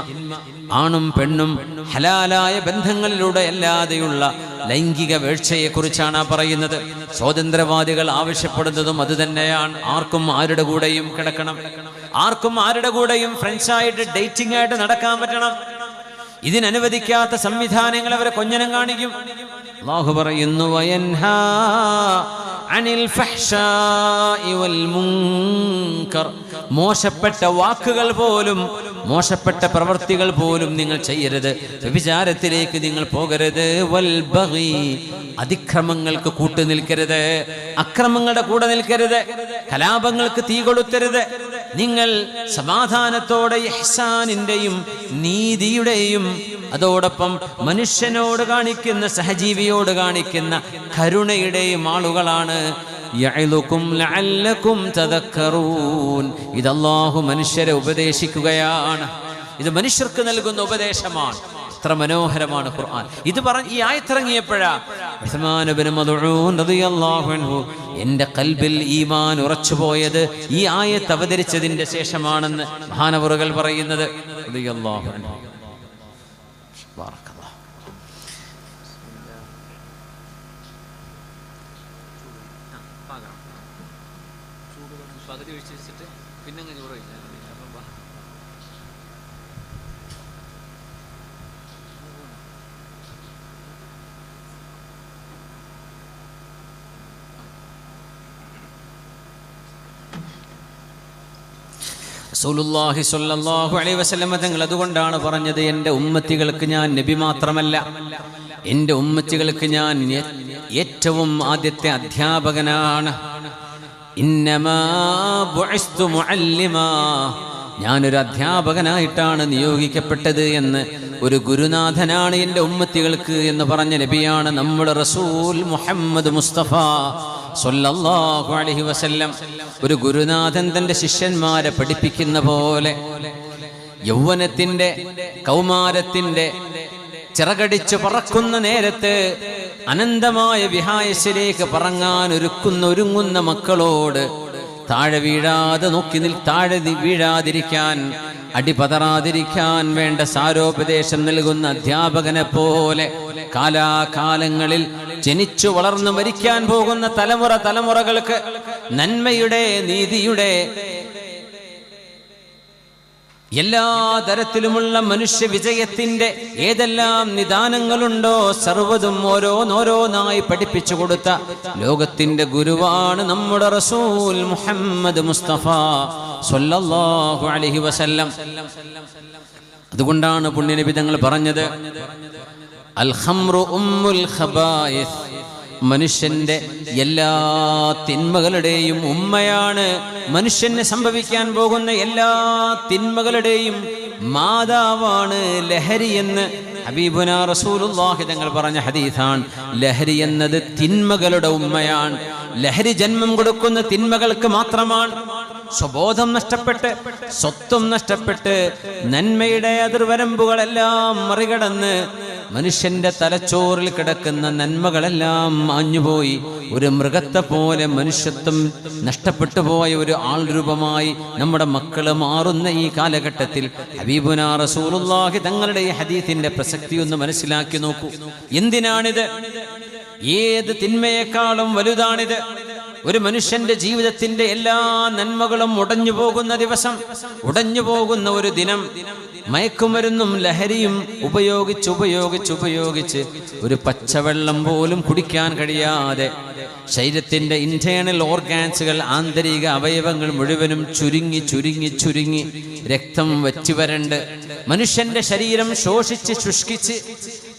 ആണും പെണ്ണും ഹലാലായ ബന്ധങ്ങളിലൂടെ അല്ലാതെയുള്ള ലൈംഗിക വീഴ്ചയെക്കുറിച്ചാണ് പറയുന്നത്. സ്വതന്ത്രവാദികൾ ആവശ്യപ്പെടുന്നതും അതുതന്നെയാണ്. ആർക്കും ആരുടെ കൂടെയും കിടക്കണം, ആർക്കും ആരുടെ കൂടെയും ഫ്രണ്ട്സായിട്ട് ഡേറ്റിംഗ് ആയിട്ട് നടക്കാൻ പറ്റണം. ഇതിനനുവദിക്കാത്ത സംവിധാനങ്ങൾ അവരെ കൊഞ്ഞനം കാണിക്കും. അല്ലാഹു പറയുന്നു, വയൻഹാ അനിൽ ഫഹ്ശാഇ വൽ മുൻകർ, മോശപ്പെട്ട വാക്കുകൾ പോലും മോശപ്പെട്ട പ്രവൃത്തികൾ പോലും നിങ്ങൾ ചെയ്യരുത്. വ്യഭിചാരത്തിലേക്ക് നിങ്ങൾ പോകരുത്. വൽ ബഗി, അതിക്രമങ്ങൾക്ക് കൂട്ടു നിൽക്കരുത്, അക്രമങ്ങളുടെ കൂടെ നിൽക്കരുത്, കലാപങ്ങൾക്ക് തീ കൊളുത്തരുത്. നിങ്ങൾ സമാധാനത്തോടെ ഇഹ്സാനിന്റെയും നീതിയുടെയും അതോടൊപ്പം മനുഷ്യനോട് കാണിക്കുന്ന, സഹജീവിയോട് കാണിക്കുന്ന കരുണയുടെയും ആളുകളാണ്. യഅലുകും ലഅല്ലകും തദക്കറൂൻ, ഇത് അല്ലാഹു മനുഷ്യരെ ഉപദേശിക്കുകയാണ്. ഇത് മനുഷ്യർക്ക് നൽകുന്ന ഉപദേശമാണ്. എത്ര മനോഹരമാണ് ഖുർആൻ. ഇത് പറഞ്ഞ് ഈ ആയത്തിറങ്ങിയപ്പോഴാ ഉസ്മാൻ ഇബ്നു മദ്ഊൻ റളിയല്ലാഹു അൻഹു, എൻ്റെ ഖൽബിൽ ഈമാൻ ഉറച്ചുപോയത് ഈ ആയത്ത് അവതരിച്ചതിന്റെ ശേഷമാണെന്ന് മഹാനവറുകൾ പറയുന്നത്. റളിയല്ലാഹു അൻഹു. ബാറക്കല്ലാഹ്. റസൂലുള്ളാഹി സ്വല്ലല്ലാഹു അലൈഹി വസല്ലം തങ്ങൾ അതുകൊണ്ടാണ് പറഞ്ഞത്, എൻ്റെ ഉമ്മത്തികൾക്ക് ഞാൻ നബി മാത്രമല്ല, എൻ്റെ ഉമ്മത്തികൾക്ക് ഞാൻ ഏറ്റവും ആദ്യത്തെ അധ്യാപകനാണ്. ഇന്നമാ ബുഇസ്തു മുഅല്ലിമാ, ഞാനൊരു അധ്യാപകനായിട്ടാണ് നിയോഗിക്കപ്പെട്ടത് എന്ന്, ഒരു ഗുരുനാഥനാണ് എൻ്റെ ഉമ്മത്തികൾക്ക് എന്ന് പറഞ്ഞ നബിയാണ് നമ്മുടെ റസൂൽ മുഹമ്മദ് മുസ്തഫ സ്വല്ലല്ലാഹു അലൈഹി വസല്ലം. ഒരു ഗുരുനാഥൻ തൻ്റെ ശിഷ്യന്മാരെ പഠിപ്പിക്കുന്ന പോലെ യൗവനത്തിൻ്റെ കൗമാരത്തിൻ്റെ ചിറകടിച്ചു പറക്കുന്ന നേരത്ത് അനന്തമായ വിഹായസിലേക്ക് പറങ്ങാൻ ഒരുങ്ങുന്ന മക്കളോട് താഴെ വീഴാതിരിക്കാൻ, അടിപതറാതിരിക്കാൻ വേണ്ട സാരോപദേശം നൽകുന്ന അധ്യാപകനെ പോലെ കാലാകാലങ്ങളിൽ ജനിച്ചു വളർന്നു മരിക്കാൻ പോകുന്ന തലമുറകൾക്ക് നന്മയുടെ, നീതിയുടെ, എല്ലാ തരത്തിലുമുള്ള മനുഷ്യ വിജയത്തിന്റെ ഏതെല്ലാം നിദാനങ്ങളുണ്ടോ സർവ്വതും ഓരോന്നോരോന്നായി പഠിപ്പിച്ചു കൊടുത്ത ലോകത്തിന്റെ ഗുരുവാണ് നമ്മുടെ റസൂൽ മുഹമ്മദ് മുസ്തഫ സ്വല്ലല്ലാഹു അലൈഹി വസല്ലം. അതുകൊണ്ടാണ് പുണ്യനബി തങ്ങൾ പറഞ്ഞത്, അൽ ഖംറു ഉമ്മുൽ ഖബായിസ്, മനുഷ്യന്റെ എല്ലാ തിന്മകളുടെയും ഉമ്മയാണ്. മനുഷ്യന് സംഭവിക്കാൻ പോകുന്ന എല്ലാ തിന്മകളുടെയും മാതാവാണ് ലഹരി എന്ന് ഹബീബുനാ റസൂലുള്ളാഹി തങ്ങൾ പറഞ്ഞ ഹദീസാണ്. ലഹരി എന്നത് തിന്മകളുടെ ഉമ്മയാണ്. ലഹരി ജന്മം കൊടുക്കുന്ന തിന്മകൾക്ക് മാത്രമാണ്. സ്വബോധം നഷ്ടപ്പെട്ട്, സ്വത്വം നഷ്ടപ്പെട്ട്, നന്മയുടെ അതിർവരമ്പുകളെല്ലാം മറികടന്ന് മനുഷ്യന്റെ തലച്ചോറിൽ കിടക്കുന്ന നന്മകളെല്ലാം മാഞ്ഞുപോയി ഒരു മൃഗത്തെ പോലെ മനുഷ്യത്വം നഷ്ടപ്പെട്ടു പോയ ഒരു ആൾ രൂപമായി നമ്മുടെ മക്കള് മാറുന്ന ഈ കാലഘട്ടത്തിൽ ഹബീബുനാ റസൂലുള്ളാഹി തങ്ങളുടെ ഈ ഹദീസിന്റെ പ്രസക്തി ഒന്ന് മനസ്സിലാക്കി നോക്കൂ. എന്തിനാണിത്? ഏത് തിന്മയെക്കാളും വലുതാണിത്. ഒരു മനുഷ്യന്റെ ജീവിതത്തിന്റെ എല്ലാ നന്മകളും ഉടഞ്ഞു പോകുന്ന ദിവസം, ഉടഞ്ഞു പോകുന്ന ഒരു ദിനം, മയക്കുമരുന്നും ലഹരിയും ഉപയോഗിച്ച് ഒരു പച്ചവെള്ളം പോലും കുടിക്കാൻ കഴിയാതെ ശരീരത്തിന്റെ ഇന്റേണൽ ഓർഗാൻസുകൾ, ആന്തരിക അവയവങ്ങൾ മുഴുവനും ചുരുങ്ങി രക്തം വറ്റിവരണ്ട് മനുഷ്യന്റെ ശരീരം ശോഷിച്ച് ശുഷ്കിച്ച്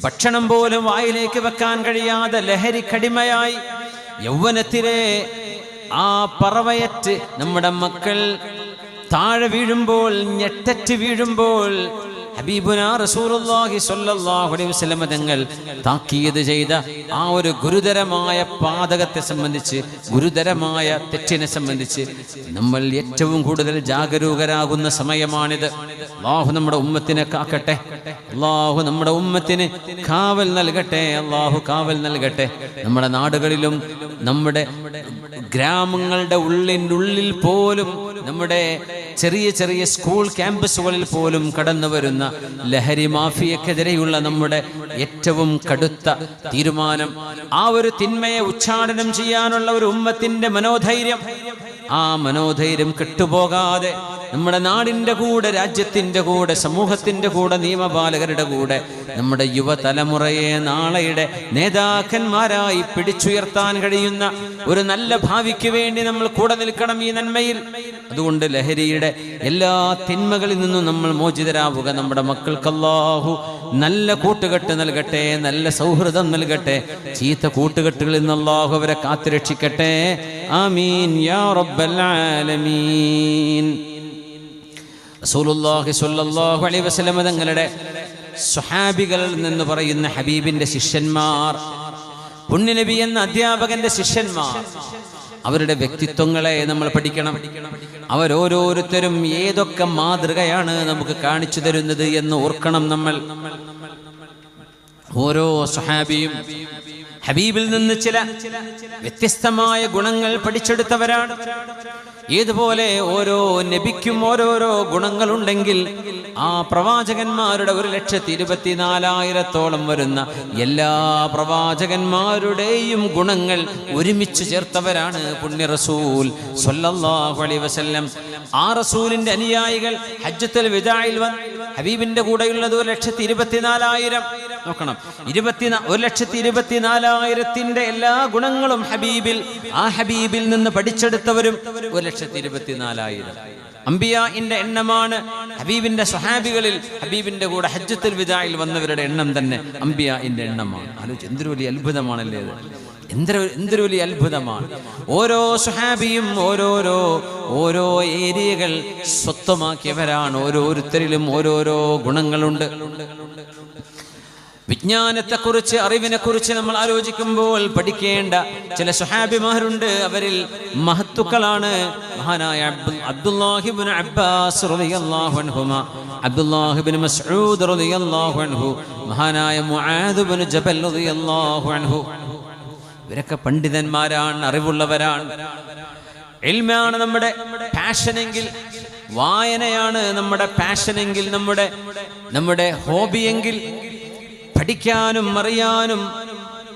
ഭക്ഷണം പോലും വായിലേക്ക് വെക്കാൻ കഴിയാതെ ലഹരി കടിമയായി യൗവനത്തിലെ ആ പറവയറ്റ് നമ്മുടെ മക്കൾ താഴെ വീഴുമ്പോൾ, ഞെട്ടറ്റ് വീഴുമ്പോൾ ഹബീബുനാ റസൂലുള്ളാഹി സ്വല്ലല്ലാഹു അലൈഹി വസല്ലം തങ്ങൾ താക്കീത് ചെയ്ത ആ ഒരു ഗുരുതരമായ പാതകത്തെ സംബന്ധിച്ച്, ഗുരുതരമായ തെറ്റിനെ സംബന്ധിച്ച് നമ്മൾ ഏറ്റവും കൂടുതൽ ജാഗരൂകരാകുന്ന സമയമാണിത്. അല്ലാഹു നമ്മുടെ ഉമ്മത്തിനെ കാക്കട്ടെ, അല്ലാഹു നമ്മുടെ ഉമ്മത്തിന് കാവൽ നൽകട്ടെ, അല്ലാഹു കാവൽ നൽകട്ടെ. നമ്മുടെ നാടുകളിലും നമ്മുടെ ഗ്രാമങ്ങളുടെ ഉള്ളിൽ പോലും, നമ്മുടെ ചെറിയ സ്കൂൾ ക്യാമ്പസുകളിൽ പോലും കടന്നു വരുന്ന ലഹരി മാഫിയക്കെതിരെയുള്ള നമ്മുടെ ഏറ്റവും കടുത്ത തീരുമാനം, ആ ഒരു തിന്മയെ ഉച്ചാടനം ചെയ്യാനുള്ള ഒരു ഉമ്മത്തിന്റെ മനോധൈര്യം, ആ മനോധൈര്യം കെട്ടുപോകാതെ നമ്മുടെ നാടിന്റെ കൂടെ, രാജ്യത്തിന്റെ കൂടെ, സമൂഹത്തിന്റെ കൂടെ, നിയമപാലകരുടെ കൂടെ നമ്മുടെ യുവതലമുറയെ നാളെയുടെ നേതാക്കന്മാരായി പിടിച്ചുയർത്താൻ കഴിയുന്ന ഒരു നല്ല ഭാവിക്ക് വേണ്ടി നമ്മൾ കൂടെ നിൽക്കണം ഈ നന്മയിൽ. അതുകൊണ്ട് ലഹരിയുടെ എല്ലാ തിന്മകളിൽ നിന്നും നമ്മൾ മോചിതരാവുക. നമ്മുടെ മക്കൾക്ക് അല്ലാഹു നല്ല കൂട്ടുകെട്ട് നൽകട്ടെ, നല്ല സൗഹൃദം നൽകട്ടെ. ചീത്ത കൂട്ടുകെട്ടുകളിൽ നിന്ന് അല്ലാഹു അവരെ കാത്തുരക്ഷിക്കട്ടെ. ആമീൻ യാ റബ്ബൽ ആലമീൻ. റസൂലുള്ളാഹി സ്വല്ലല്ലാഹു അലൈഹി വസല്ലം തങ്ങളുടെ സ്വഹാബികൾ എന്ന് പറയുന്ന ഹബീബിന്റെ ശിഷ്യന്മാർ, പുണ്യനബി എന്ന അധ്യാപകന്റെ ശിഷ്യന്മാർ, അവരുടെ വ്യക്തിത്വങ്ങളെ നമ്മൾ പഠിക്കണം. അവരോരോരുത്തരും ഏതൊക്കെ മാതൃകയാണ് നമുക്ക് കാണിച്ചു തരുന്നത് എന്ന് ഓർക്കണം നമ്മൾ. ഓരോ സ്വഹാബിയും ഹബീബിൽ നിന്ന് ചില വ്യത്യസ്തമായ ഗുണങ്ങൾ പഠിച്ചെടുത്തവരാണ്. ഏതുപോലെ ഓരോ നബിക്കും ഓരോരോ ഗുണങ്ങളുണ്ടെങ്കിൽ ആ പ്രവാചകന്മാരുടെ 1,24,000 വരുന്ന എല്ലാ പ്രവാചകന്മാരുടെയും ഗുണങ്ങൾ ഒരുമിച്ച് ചേർത്തവരാണ് പുണ്യ റസൂൽ സ്വല്ലല്ലാഹു അലൈഹി വസല്ലം. ആ റസൂലിന്റെ അനുയായികൾ ഹജ്ജത്തുൽ വിദാഇൽ ഹബീബിന്റെ കൂടെയുള്ളത് 1,24,000. നോക്കണം, 1,24,000 എല്ലാ ഗുണങ്ങളും ഹബീബിൽ, ആ ഹബീബിൽ നിന്ന് പഠിച്ചെടുത്തവരും 1,24,000. അംബിയാഇന്റെ എണ്ണമാണ് ഹബീബിന്റെ സ്വഹാബികളിൽ ഹബീബിന്റെ കൂടെ ഹജ്ജത്തുൽ വിദാഇൽ വന്നവരുടെ എണ്ണം തന്നെ അംബിയാഇന്റെ എണ്ണമാണ്. ആലോചിച്ച് എന്തൊരു വലിയ അത്ഭുതമാണല്ലേ അത്, എന്തൊരു വലിയ അത്ഭുതമാണ്. ഓരോ സ്വഹാബിയും ഓരോ ഏരിയകൾ സ്വന്തമാക്കിയവരാണ്. ഓരോരുത്തരിലും ഓരോരോ ഗുണങ്ങളുണ്ട്. വിജ്ഞാനത്തെക്കുറിച്ച്, അറിവിനെക്കുറിച്ച് നമ്മൾ ആലോചിക്കുമ്പോൾ പഠിക്കേണ്ട ചില സ്വഹാബിമാരുണ്ട്. അവരിൽ മഹത്തുക്കളാണ് മഹാനായ അബ്ദുല്ലാഹി ഇബ്നു അബ്ബാസ് റളിയല്ലാഹു അൻഹുമാ, അബ്ദുല്ലാഹി ഇബ്നു മസ്ഊദ് റളിയല്ലാഹു അൻഹു, മഹാനായ മുആദ് ഇബ്നു ജബൽ റളിയല്ലാഹു അൻഹു. ഇവരൊക്കെ പണ്ഡിതന്മാരാണ്, അറിവുള്ളവരാണ്. ഇൽമാണ് നമ്മുടെ പാഷനെങ്കിൽ, വായനയാണ് നമ്മുടെ പാഷനെങ്കിൽ, നമ്മുടെ ഹോബിയെങ്കിൽ, പഠിക്കാനും അറിയാനും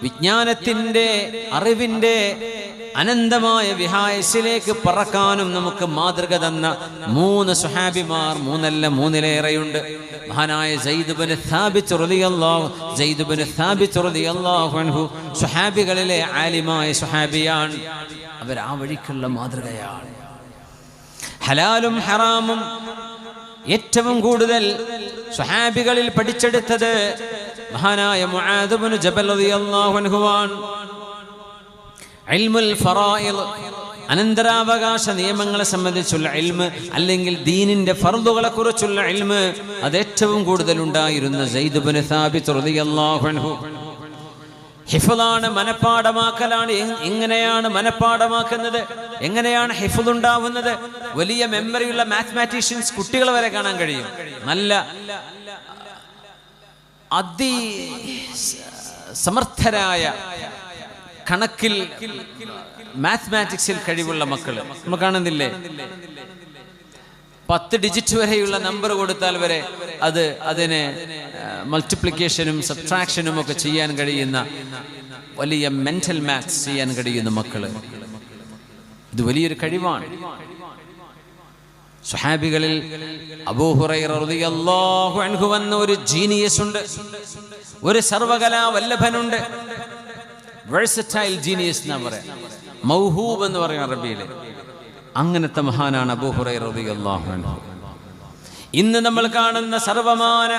വിജ്ഞാനത്തിൻ്റെ, അറിവിൻ്റെ അനന്തമായ വിഹായസിലേക്ക് പറക്കാനും നമുക്ക് മാതൃക തന്ന 3 സ്വഹാബിമാർ, 3 മഹാനായ സയ്യിദ് ഇബ്നു സാബിത്ത് റളിയല്ലാഹു അൻഹു സ്വഹാബികളിലെ ആലിമായ സ്വഹാബിയാണ്. അവർ ആ വഴിക്കുള്ള മാതൃകയാണ്. ഹലാലും ഹറാമും ഏറ്റവും കൂടുതൽ സ്വഹാബികളിൽ പഠിച്ചെടുത്തത് മഹാനായ മുആദ് ഇബ്നു ജബൽ റളിയല്ലാഹു അൻഹുവാണ്. ഇൽമുൽ ഫറായിദ്, അനന്തരാവകാശ നിയമങ്ങളെ സംബന്ധിച്ചുള്ള ഇൽമ്, അല്ലെങ്കിൽ ദീനിന്റെ ഫർളുകളെ കുറിച്ചുള്ള ഇൽമ്, അത് ഏറ്റവും കൂടുതൽ ഉണ്ടായിരുന്ന സയ്യിദ് ഇബ്നു സാബിത്ത് റളിയല്ലാഹു അൻഹു. ഹിഫ്ളാണ്, മനപ്പാഠമാക്കലാണ്. എങ്ങനെയാണ് മനപ്പാഠമാക്കുന്നത്, എങ്ങനെയാണ് ഹിഫ്ള് ഉണ്ടാവുന്നത്? വലിയ മെമ്മറിയുള്ള മാത്തമാറ്റീഷ്യൻസ് കുട്ടികളെ വരെ കാണാൻ കഴിയും. നല്ല സമർത്ഥരായ കണക്കിൽ, മാത്തമാറ്റിക്സിൽ കഴിവുള്ള മക്കള് നമ്മൾ കാണുന്നില്ലേ? 10 ഡിജിറ്റ് വരെയുള്ള നമ്പർ കൊടുത്താൽ വരെ അതിനെ മൾട്ടിപ്ലിക്കേഷനും സബ്ട്രാക്ഷനും ഒക്കെ ചെയ്യാൻ കഴിയുന്ന, വലിയ മെന്റൽ മാത്സ് ചെയ്യാൻ കഴിയുന്ന മക്കള്. ഇത് വലിയൊരു കഴിവാണ്. സ്വഹാബികളിൽ അബൂ ഹുറൈറ റളിയല്ലാഹു അൻഹു എന്ന ഒരു ജീനിയസ് ഉണ്ട്, ഒരു സർവകലാ വല്ലഭനുണ്ട്. വെഴ്സറ്റൈൽ ജീനിയസ് എന്നാ പറയാ, മൗഹൂബ് എന്ന് പറയും അറബിയിൽ. അങ്ങനത്തെ മഹാനാണ് അബൂ ഹുറൈറ റളിയല്ലാഹു അൻഹു. ഇന്ന് നമ്മൾ കാണുന്ന സർവമാന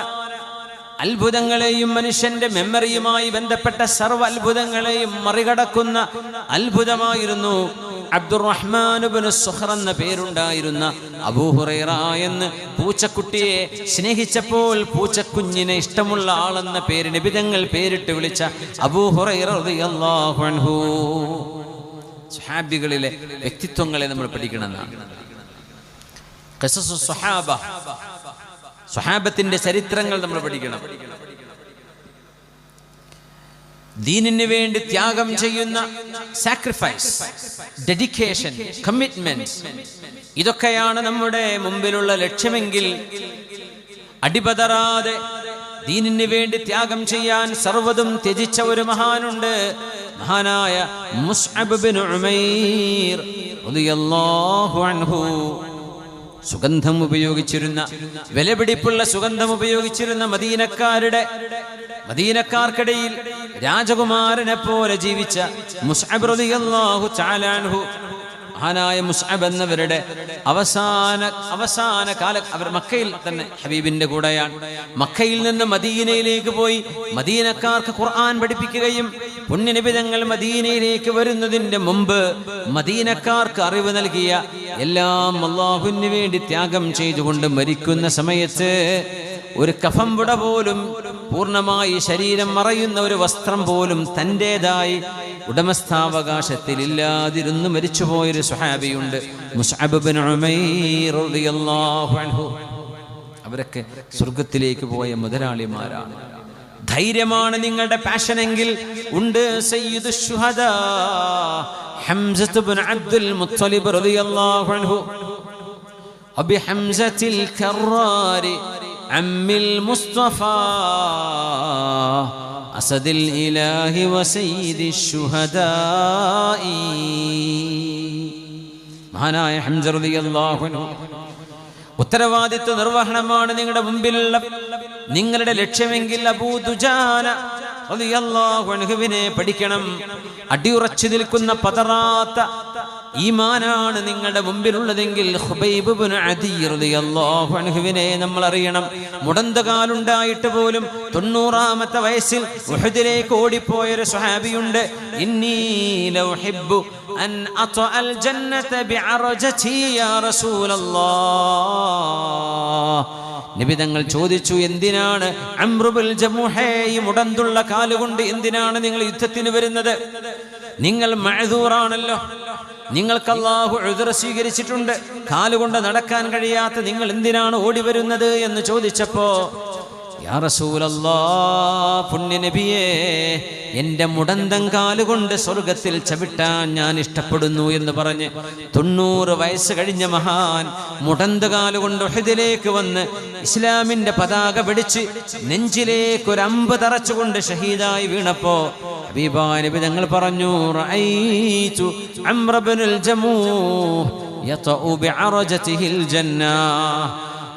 അത്ഭുതങ്ങളെയും മനുഷ്യന്റെ മെമ്മറിയുമായി ബന്ധപ്പെട്ട സർവ്വ അത്ഭുതങ്ങളെയും മറികടക്കുന്ന അത്ഭുതമായിരുന്നു അബ്ദുറഹ്മാൻ ഇബ്നു സുഖർ എന്ന പേരുണ്ടായിരുന്ന അബൂ ഹുറൈറ എന്ന്. പൂച്ചക്കുട്ടിയെ സ്നേഹിച്ചപ്പോൾ പൂച്ചക്കുഞ്ഞിനെ ഇഷ്ടമുള്ള ആളെന്ന പേര് നബി തങ്ങൾ പേരിട്ട് വിളിച്ച അബൂ ഹുറൈറ റളിയല്ലാഹു അൻഹു. സ്വഹാബികളിലെ വ്യക്തിത്വങ്ങളെ നമ്മൾ പഠിക്കണമെന്നാണ്. ഖസസു സ്വഹാബ, സ്വഹാബത്തിന്റെ ചരിത്രങ്ങൾ നമ്മൾ പഠിക്കണം. ദീനിന് വേണ്ടി ത്യാഗം ചെയ്യുന്ന സാക്രിഫൈസ്, ഡെഡിക്കേഷൻ, കമ്മിറ്റ്മെന്റ്, ഇതൊക്കെയാണ് നമ്മുടെ മുമ്പിലുള്ള ലക്ഷ്യമെങ്കിൽ അടിപതറാതെ ദീനിന് വേണ്ടി ത്യാഗം ചെയ്യാൻ സർവ്വതും ത്യജിച്ച ഒരു മഹാനുണ്ട്, മഹാനായ മുസ്അബ് ബിൻ ഉമൈർ റളിയല്ലാഹു അൻഹു. സുഗന്ധം ഉപയോഗിച്ചിരുന്ന, വിലപിടിപ്പുള്ള സുഗന്ധം ഉപയോഗിച്ചിരുന്ന മദീനക്കാർക്കിടയിൽ രാജകുമാരനെ പോലെ ജീവിച്ച മുസ്അബ് റളിയല്ലാഹു തആല അൻഹു. മഹാനായ മുസ്അബ് എന്നവരുടെ അവസാന കാല അവർ മക്കയിൽ തന്നെ ഹബീബിന്റെ കൂടെയാണ്. മക്കയിൽ നിന്ന് മദീനയിലേക്ക് പോയി മദീനക്കാർക്ക് ഖുർആൻ പഠിപ്പിക്കുകയും പുണ്യനബി തങ്ങൾ മദീനയിലേക്ക് വരുന്നതിന്റെ മുമ്പ് മദീനക്കാർക്ക് അറിവ് നൽകിയ എല്ലാം അല്ലാഹുവിന് വേണ്ടി ത്യാഗം ചെയ്തുകൊണ്ട് മരിക്കുന്ന സമയത്ത് ഒരു കഫംപുട പോലും, പൂർണ്ണമായി ശരീരം മറയുന്ന ഒരു വസ്ത്രം പോലും തൻ്റെതായി ഉടമസ്ഥാവകാശത്തിൽ ഇല്ലാതിരുന്ന് മരിച്ചുപോയൊരു സ്വഹാബിയുണ്ട്, മുസ്അബ് ബിൻ ഉമൈർ റളിയല്ലാഹു അൻഹു. അവരൊക്കെ സ്വർഗത്തിലേക്ക് പോയ മുതലാളിമാരാണ്. ധൈര്യമാണ് നിങ്ങളുടെ പാഷനെങ്കിൽ ഉണ്ട് സയ്യിദു ശുഹദാ ഹംസത്ത് ബിൻ അബ്ദുൽ മുത്തലിബ് റളിയല്ലാഹു അൻഹു. അബി ഹംസത്തിൽ കറാരി അമ്മിൽ മുസ്തഫ അസദിൽ ഇലാഹി വസയ്യിദി ശുഹദാഇ. മഹാനായ ഹംസ റളിയല്ലാഹു അൻഹു. ഉത്തരവാദിത്വ നിർവഹണമാണ് നിങ്ങളുടെ മുമ്പിലുള്ള നിങ്ങളുടെ ലക്ഷ്യമെങ്കിൽ അബൂ ദുജാന റളിയല്ലാഹു അൻഹുവിനെ പഠിക്കണം. അടിയുറച്ചു നിൽക്കുന്ന പതറാത്ത ഈമാനാണ് നിങ്ങളുടെ മുമ്പിലുള്ളതെങ്കിൽ ഖുബൈബ് ഇബ്നു അദി റളിയല്ലാഹു അൻഹുവിനെ നമ്മൾ അറിയണം. മുടന്തകാലുണ്ടായിട്ട് പോലും 90-ാമത്തെ വയസ്സിൽ ഉഹദിലേക്ക് ഓടിപ്പോയൊരു സ്വഹാബിയുണ്ട്. ഇന്നി ലഉഹിബ്ബു അൻ അത്അൽ ജന്നത ബിഅറജതി യാ റസൂലല്ലാഹ്. നബി തങ്ങൾ ചോദിച്ചു, എന്തിനാണ് അംറുബുൽ ജമുഹേ ഈ മുടന്തുള്ള കാലുകൊണ്ട് എന്തിനാണ് നിങ്ങൾ യുദ്ധത്തിന് വരുന്നത്? നിങ്ങൾ മഅ്ദൂറാണല്ലോ, നിങ്ങൾക്ക് അല്ലാഹു ഉദ്ർ സ്വീകരിച്ചിട്ടുണ്ട്. കാലുകൊണ്ട് നടക്കാൻ കഴിയാത്ത നിങ്ങൾ എന്തിനാണ് ഓടി വരുന്നത് എന്ന് ചോദിച്ചപ്പോ, യാ റസൂലല്ലാഹ്, പുണ്യ നബിയേ, എൻ്റെ മുടന്തം കാലുകൊണ്ട് സ്വർഗത്തിൽ ചവിട്ടാൻ ഞാൻ ഇഷ്ടപ്പെടുന്നു എന്ന് പറഞ്ഞ് 90 വയസ്സ് കഴിഞ്ഞ മഹാൻ മുടന്ത കാലുകൊണ്ട് ഉഹദിലേക്ക് വന്ന് ഇസ്ലാമിന്റെ പതാക പിടിച്ച് നെഞ്ചിലേക്ക് ഒരു അമ്പ് തറച്ചുകൊണ്ട് ഷഹീദായി വീണപ്പോ ഹബീബായ നബി തങ്ങൾ പറഞ്ഞു, റഅയ്തു അംറ ഇബ്നുൽ ജമൂഹ് യതഉ ബിഅറജതിഹിൽ ജന്ന.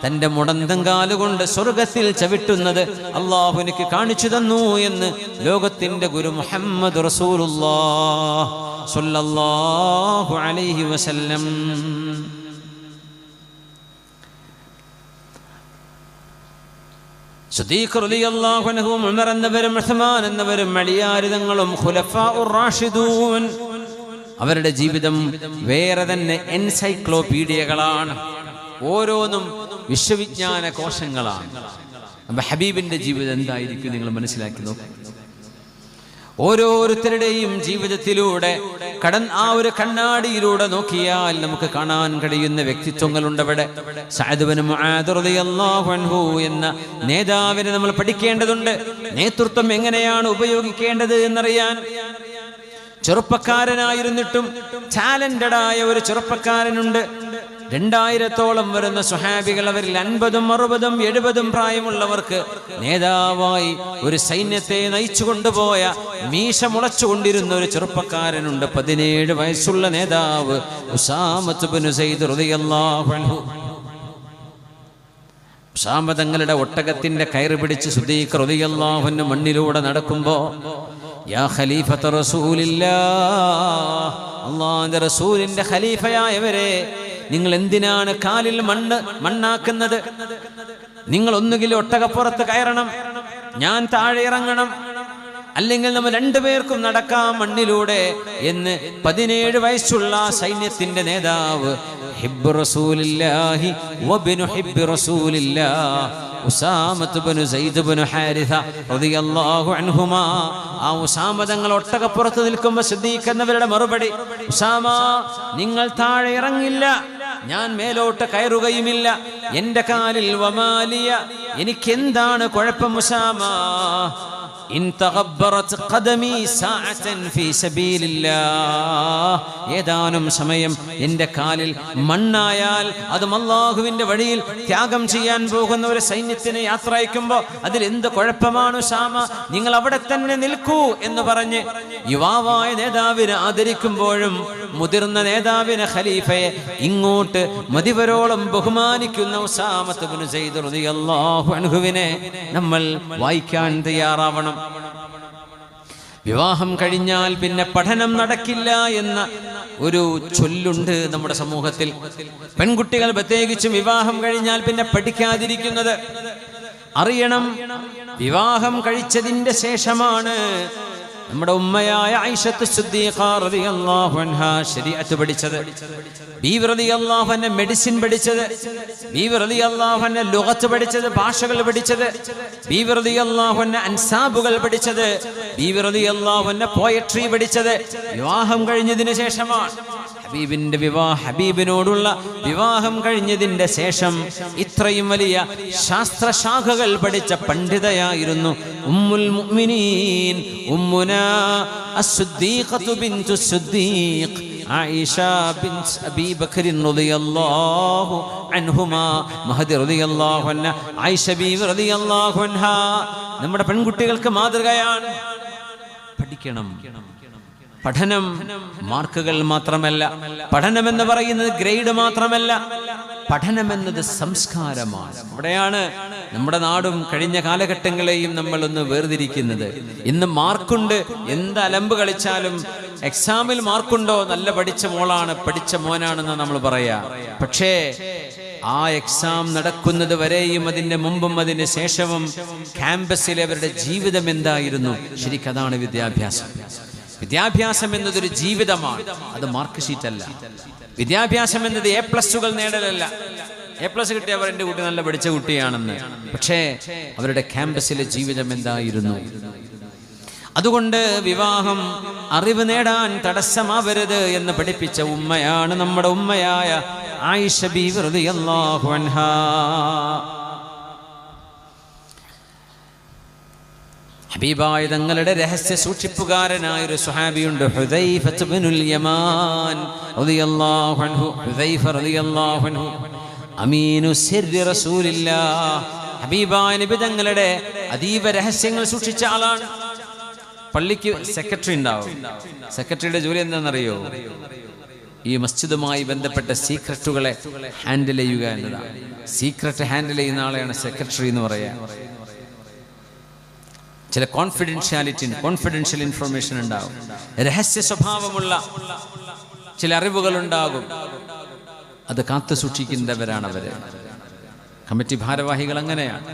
തന്റെ മുടന്തം കാലുകൊണ്ട് സ്വർഗത്തിൽ ചവിട്ടുന്നത് അല്ലാഹു എനിക്ക് കാണിച്ചു തന്നു എന്ന് ലോകത്തിന്റെ ഗുരു മുഹമ്മദ് റസൂലുള്ളാഹി സ്വല്ലല്ലാഹു അലൈഹി വസല്ലം. സിദ്ദീഖ് റളിയല്ലാഹു അൻഹു, ഉമർ എന്നവരും ഉസ്മാൻ എന്നവരും അലിയാരിതങ്ങളും ഖുലഫാഉർ റാഷിദൂൻ, അവരുടെ ജീവിതം വേറെ തന്നെ എൻസൈക്ലോപീഡിയകളാണ്. ഓരോന്നും വിശ്വവിജ്ഞാന കോശങ്ങളാണ്. അപ്പൊ ഹബീബിന്റെ ജീവിതം എന്തായിരിക്കും നിങ്ങൾ മനസ്സിലാക്കി നോക്കും. ഓരോരുത്തരുടെയും ജീവിതത്തിലൂടെ ആ ഒരു കണ്ണാടിയിലൂടെ നോക്കിയാൽ നമുക്ക് കാണാൻ കഴിയുന്ന വ്യക്തിത്വങ്ങളുണ്ട്. അവിടെ സഅദ് ഇബ്നു മുആദ് റളിയല്ലാഹു അൻഹു എന്ന നേതാവിനെ നമ്മൾ പഠിക്കേണ്ടതുണ്ട്. നേതൃത്വം എങ്ങനെയാണ് ഉപയോഗിക്കേണ്ടത് എന്നറിയാൻ. ചെറുപ്പക്കാരനായിരുന്നിട്ടും ടാലന്റഡായ ഒരു ചെറുപ്പക്കാരനുണ്ട്. 2000-ഓളം വരുന്ന സ്വഹാബികൾ, അവരിൽ 50, 60, 70 പ്രായമുള്ളവർക്ക് നേതാവായി ഒരു സൈന്യത്തെ നയിച്ചു കൊണ്ടുപോയ മീശ മുളച്ചുകൊണ്ടിരുന്ന ഒരു ചെറുപ്പക്കാരനുണ്ട്. 17 വയസ്സുള്ള നേതാവ് ഉസാമത്ത് ഇബ്നു സൈദ് റളിയല്ലാഹു അൻഹു. ഉസാമ തങ്ങളുടെ ഒട്ടകത്തിന്റെ കയറ് പിടിച്ച് സിദ്ദീഖ് റളിയല്ലാഹു അൻഹു മണ്ണിലൂടെ നടക്കുമ്പോൾ യാ ഖലീഫത റസൂലില്ലാഹ്, അല്ലാഹുവിന്റെ റസൂലിന്റെ ഖലീഫയായവരെ, നിങ്ങൾ എന്തിനാണ് കാലിൽ മണ്ണാക്കുന്നത്? നിങ്ങൾ ഒന്നുകിൽ ഒട്ടകപ്പുറത്ത് കയറണം, ഞാൻ താഴെ ഇറങ്ങണം, അല്ലെങ്കിൽ നമ്മൾ രണ്ടുപേർക്കും നടക്കാം മണ്ണിലൂടെ എന്ന് 17 വയസ്സുള്ള സൈന്യത്തിന്റെ നേതാവ് ഹിബ്ബു റസൂലില്ലാഹി വബ്നു ഹിബ്ബി റസൂലില്ലാഹ് ഉസാമത്ത് ഇബ്നു സൈദ് ഇബ്നു ഹാരിഥ റളിയല്ലാഹു അൻഹുമാ, ആ ഉസാമ തങ്ങൾ ഒട്ടകപ്പുറത്ത് നിൽക്കുമ്പോൾ സിദ്ദീഖ് എന്നവരുടെ മറുപടി, ഉസാമ, നിങ്ങൾ താഴെ ഇറങ്ങില്ല, ഞാൻ മേലോട്ട് കയറുകയുമില്ല, എന്റെ കാലിൽ വമാലിയ, എനിക്കെന്താണ് കുഴപ്പം ഉസാമ? ഇൻ തഗബ്ബറത് ഖദമി സഅതൻ ഫീ സബീലില്ലാഹ്, ഏതാനും സമയം എൻ്റെ കാലിൽ മണ്ണായാൽ അതും അല്ലാഹുവിൻ്റെ വഴിയിൽ ത്യാഗം ചെയ്യാൻ പോകുന്ന ഒരു സൈന്യത്തിന് യാത്ര അയക്കുമ്പോൾ അതിൽ എന്ത് കുഴപ്പമാണ് ഉസാമ? നിങ്ങൾ അവിടെ തന്നെ നിൽക്കൂ എന്ന് പറഞ്ഞ് യുവാവായ നേതാവിനെ ആദരിക്കുമ്പോഴും മുതിർന്ന നേതാവിനെ ഖലീഫയെ ഇങ്ങോട്ട് മതിവരോളം ബഹുമാനിക്കുന്ന ഉസാമത്ത് ഇബ്നു സൈദ് റളിയല്ലാഹു അൻഹുവിനെ നമ്മൾ വായിക്കാൻ തയ്യാറാവണം. വിവാഹം കഴിഞ്ഞാൽ പിന്നെ പഠനം നടക്കില്ല എന്ന ഒരു ചൊല്ലുണ്ട് നമ്മുടെ സമൂഹത്തിൽ. പെൺകുട്ടികൾ പ്രത്യേകിച്ചും വിവാഹം കഴിഞ്ഞാൽ പിന്നെ പഠിക്കാതിരിക്കുന്നത്. അറിയണം, വിവാഹം കഴിച്ചതിന്റെ ശേഷമാണ് നമ്മുടെ ഉമ്മയായ ആയിഷത്ത് സിദ്ദീഖ റളിയല്ലാഹു അൻഹാ ശരീഅത്ത് പഠിച്ചത്, ബീവി റളിയല്ലാഹു അൻഹ മെഡിസിൻ പഠിച്ചത്, ബീവി റളിയല്ലാഹു അൻഹ ലുഗത്ത് പഠിച്ചത്, ഭാഷകൾ പഠിച്ചത്, ബീവി റളിയല്ലാഹു അൻഹ അൻസാബുകൾ പഠിച്ചത്, ബീവി റളിയല്ലാഹു അൻഹ പോയട്രി പഠിച്ചത് വിവാഹം കഴിഞ്ഞതിന് ശേഷമാണ്. ഹബീബിനോടുള്ള വിവാഹം കഴിഞ്ഞതിന്റെ ശേഷം ഇത്രയും വലിയ ശാസ്ത്രശാഖകൾ പഠിച്ച പണ്ഡിതയായിരുന്നു ഉമ്മുൽ മുഅ്മിനീൻ ഉമ്മുനാ അസ്-സിദ്ദീഖത്തു ബിൻതു സിദ്ദീഖ് ആയിഷ ബിൻത് അബീ ബക്കർ റളിയല്ലാഹു അൻഹുമാ, മഹദി റളിയല്ലാഹു അൻഹ, ആയിഷ ബീവി റളിയല്ലാഹു അൻഹാ നമ്മുടെ പെൺകുട്ടികൾക്ക് മാതൃകയാണ്. പഠിക്കണം. പഠനം മാർക്കുകൾ മാത്രമല്ല, പഠനമെന്ന് പറയുന്നത് ഗ്രേഡ് മാത്രമല്ല, പഠനമെന്നത് സംസ്കാരമാണ്. അവിടെയാണ് നമ്മുടെ നാടും കഴിഞ്ഞ കാലഘട്ടങ്ങളെയും നമ്മൾ ഒന്ന് വേർതിരിക്കുന്നത്. ഇന്ന് മാർക്കുണ്ട്, എന്ത് അലമ്പ് കളിച്ചാലും എക്സാമിൽ മാർക്കുണ്ടോ, നല്ല പഠിച്ച മോളാണ്, പഠിച്ച മോനാണെന്ന് നമ്മൾ പറയാ. പക്ഷേ ആ എക്സാം നടക്കുന്നത് വരെയും അതിന്റെ മുമ്പും അതിന് ശേഷവും ക്യാമ്പസിലെ അവരുടെ ജീവിതം എന്തായിരുന്നു? ശരിക്കും അതാണ് വിദ്യാഭ്യാസം. വിദ്യാഭ്യാസം എന്നതൊരു ജീവിതമാണ്, അത് മാർക്ക് ഷീറ്റ് അല്ല. വിദ്യാഭ്യാസം എന്നത് A+കൾ നേടലല്ല. A+ കിട്ടിയവർ എൻ്റെ കുട്ടി നല്ല പഠിച്ച കുട്ടിയാണെന്ന്. പക്ഷേ അവരുടെ ക്യാമ്പസിലെ ജീവിതം എന്തായിരുന്നു? അതുകൊണ്ട് വിവാഹം അറിവ് നേടാൻ തടസ്സമാവരുത് എന്ന് പഠിപ്പിച്ച ഉമ്മയാണ് നമ്മുടെ ഉമ്മയായ ആയിഷ ബീവി റളിയല്ലാഹു അൻഹാ. ഹബീബായ തങ്ങളുടെ രഹസ്യ സൂക്ഷിപ്പുകാരനായ ഒരു സ്വഹാബിയുണ്ട്, ഹുദൈഫത്ത് ഇബ്നുൽ യമാൻ റളിയല്ലാഹു അൻഹു. ഹുദൈഫ റളിയല്ലാഹു അൻഹു അമീനു സിർരി റസൂലില്ലാഹ്, ഹബീബായ നബി തങ്ങളുടെ അതീവ രഹസ്യങ്ങൾ സൂക്ഷിച്ച ആളാണ്. പള്ളിക്ക് സെക്രട്ടറി ഉണ്ടാവും. സെക്രട്ടറിയുടെ ജോലി എന്താണെന്നറിയോ? ഈ മസ്ജിദുമായി ബന്ധപ്പെട്ട സീക്രട്ടുകളെ ഹാൻഡിൽ ചെയ്യുക എന്നതാണ്. സീക്രട്ട് ഹാൻഡിൽ ചെയ്യുന്ന ആളെയാണ് സെക്രട്ടറി എന്ന് പറയുക. ചില കോൺഫിഡൻഷ്യൽ ഇൻഫർമേഷൻ ഉണ്ടാവും, രഹസ്യ സ്വഭാവമുള്ള ചില അറിവുകൾ ഉണ്ടാകും. അത് കാത്തു സൂക്ഷിക്കുന്നവരാണ് അവര്. കമ്മിറ്റി ഭാരവാഹികൾ അങ്ങനെയാണ്.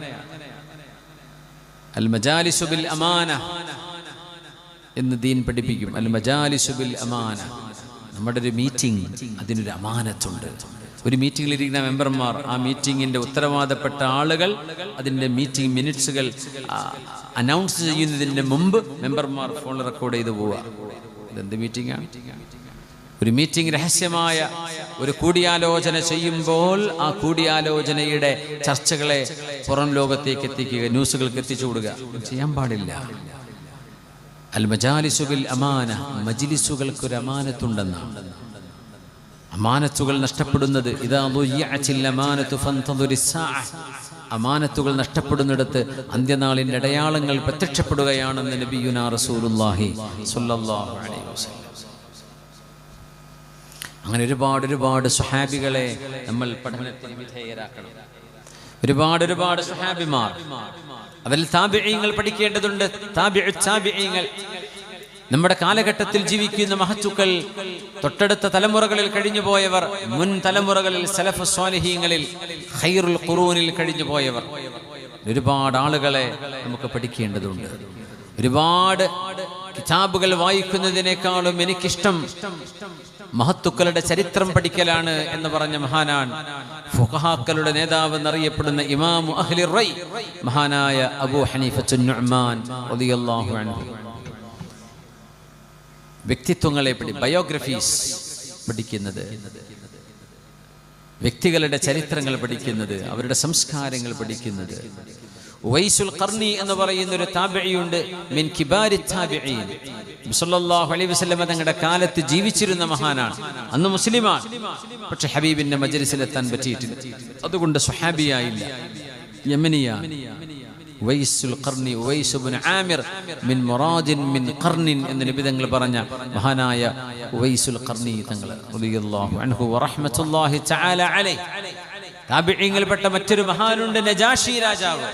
അൽ മജാലിസു ബിൽ അമാന എന്ന് ദീൻ പഠിപ്പിക്കും. അൽ മജാലിസു ബിൽ അമാന, നമ്മുടെ ഒരു മീറ്റിംഗ്, അതിനൊരു അമാനത്തുണ്ട്. ഒരു മീറ്റിംഗിലിരിക്കുന്ന മെമ്പർമാർ, ആ മീറ്റിംഗിന്റെ ഉത്തരവാദപ്പെട്ട ആളുകൾ, അതിന്റെ മീറ്റിംഗ് മിനിറ്റ്സുകൾ അനൗൺസ് ചെയ്യുന്നതിന് മുമ്പ് മെമ്പർമാർ ഫോൺ റെക്കോർഡ് ചെയ്ത് പോവുക. ഇതെന്ത് മീറ്റിംഗാണ്? ഒരു മീറ്റിംഗ് രഹസ്യമായ ഒരു കൂടിയാലോചന ചെയ്യുമ്പോൾ ആ കൂടിയാലോചനയുടെ ചർച്ചകളെ പുറം ലോകത്തേക്ക് എത്തിക്കുക, ന്യൂസുകൾക്ക് എത്തിച്ചു കൊടുക്കുക. ചെയ്യാൻ പാടില്ല. അൽ മജാലിസു ബിൽ അമാന, മജ്ലിസുകൾക്ക് ഒരു അമാനത്തുണ്ടെന്നാണ്. അമാനത്തുകൾ നഷ്ടപ്പെടുന്നത് അമാനത്തുകൾ നഷ്ടപ്പെടുന്നിടത്ത് അന്ത്യനാളിന്റെ അടയാളങ്ങൾ പ്രത്യക്ഷപ്പെടുകയാണെന്ന് നബിയുനാ റസൂലുള്ളാഹി സ്വല്ലല്ലാഹു അലൈഹി വസല്ലം. അങ്ങനെ ഒരുപാട് സ്വഹാബികളെ നമ്മൾ പഠനത്തിന് വിധേയരാക്കണം. ഒരുപാട് സ്വഹാബിമാർ, അവരിൽ താബിഈങ്ങൾ പഠിക്കേണ്ടതുണ്ട്. താബിഈങ്ങൾ, നമ്മുടെ കാലഘട്ടത്തിൽ ജീവിക്കുന്ന മഹത്തുക്കൾ, തൊട്ടടുത്ത തലമുറകളിൽ കഴിഞ്ഞുപോയവർ, മുൻ തലമുറകളിൽ സലഫ് സ്വാലിഹീങ്ങളിൽ ഖൈറുൽ ഖുറൂനിൽ കഴിഞ്ഞുപോയവർ, ഒരുപാട് ആളുകളെ നമുക്ക് പഠിക്കേണ്ടതുണ്ട്. ഒരുപാട് കിതാബുകൾ വായിക്കുന്നതിനേക്കാളും എനിക്കിഷ്ടം മഹത്തുക്കളുടെ ചരിത്രം പഠിക്കലാണ് എന്ന് പറഞ്ഞ മഹാനാൻ ഫുഖഹാക്കളുടെ നേതാവ് എന്നറിയപ്പെടുന്ന ഇമാമു അഹ്ലി റൈ, മഹാനായ അബൂ ഹനീഫത്തുൻ നുഅ്മാൻ റളിയല്ലാഹു അൻഹു. വ്യക്തിത്വങ്ങളെ ബയോഗ്രഫീസ് പഠിക്കുന്നത്, വ്യക്തികളുടെ ചരിത്രങ്ങൾ പഠിക്കുന്നത്, അവരുടെ സംസ്കാരങ്ങൾ പഠിക്കുന്നത്. ഉവൈസുൽ ഖർനി എന്ന് പറയുന്ന ഒരു താബിഈയുണ്ട്, മിൻ കിബാരി താബിഈൻ. സല്ലല്ലാഹു അലൈഹി വസല്ലം തങ്ങളുടെ കാലത്ത് ജീവിച്ചിരുന്ന മഹാനാണ്, അന്ന് മുസ്ലിമാണ്, പക്ഷെ ഹബീബിന്റെ മജ്ലിസിലെത്താൻ പറ്റിയിട്ടില്ല, അതുകൊണ്ട് സ്വഹാബിയായില്ല, യമനിയാണ്. ഉവൈസുൽ ഖർനി, ഉവൈസ് ഇബ്നു ആമിർ മിൻ മുറാദിൻ മിൻ ഖർനിൻ എന്ന് നബി തങ്ങൾ പറഞ്ഞ മഹാനായ ഉവൈസുൽ ഖർനി തങ്ങൾ റളിയല്ലാഹു അൻഹു വറഹ്മത്തുള്ളാഹി തആല അലൈഹി. താബിഈങ്ങളിൽപ്പെട്ട മറ്റൊരു മഹാനുണ്ട്, നജാഷി രാജാവ്.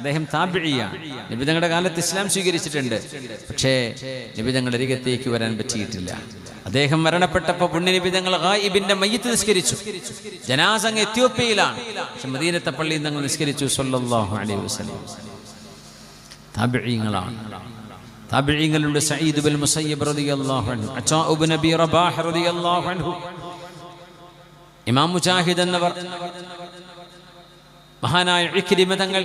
അദ്ദേഹം താബിഈയാണ്. നബി തങ്ങളുടെ കാലത്ത് ഇസ്ലാം സ്വീകരിച്ചിട്ടുണ്ട്, പക്ഷേ നബി തങ്ങളുടെ അരികത്തേക്ക് വരാൻ പറ്റിയിട്ടില്ല. അദ്ദേഹം മരണപ്പെട്ടപ്പോൾ പുണ്യ നബി തങ്ങൾ ഗായിബിന്റെ മയ്യിത്ത് നിസ്കരിച്ചു. ജനാസ അങ്ങ് എത്യോപ്യയിലാണ്, പക്ഷെ മദീനത്തെ പള്ളിയിൽ തങ്ങൾ നിസ്കരിച്ചു സല്ലല്ലാഹു അലൈഹി വസല്ലം. താബിഈങ്ങളാണ്. താബിഈങ്ങളുണ്ട് സഈദ് ഇബ്നുൽ മുസയ്യിബ് റളിയല്ലാഹു അൻഹു, അതാ ഇബ്നു അബീ റബാഹ് റളിയല്ലാഹു അൻഹു, ഇമാം മുജാഹിദ് എന്നവർ, മഹാനായ ഇക്രിമ തങ്ങൾ.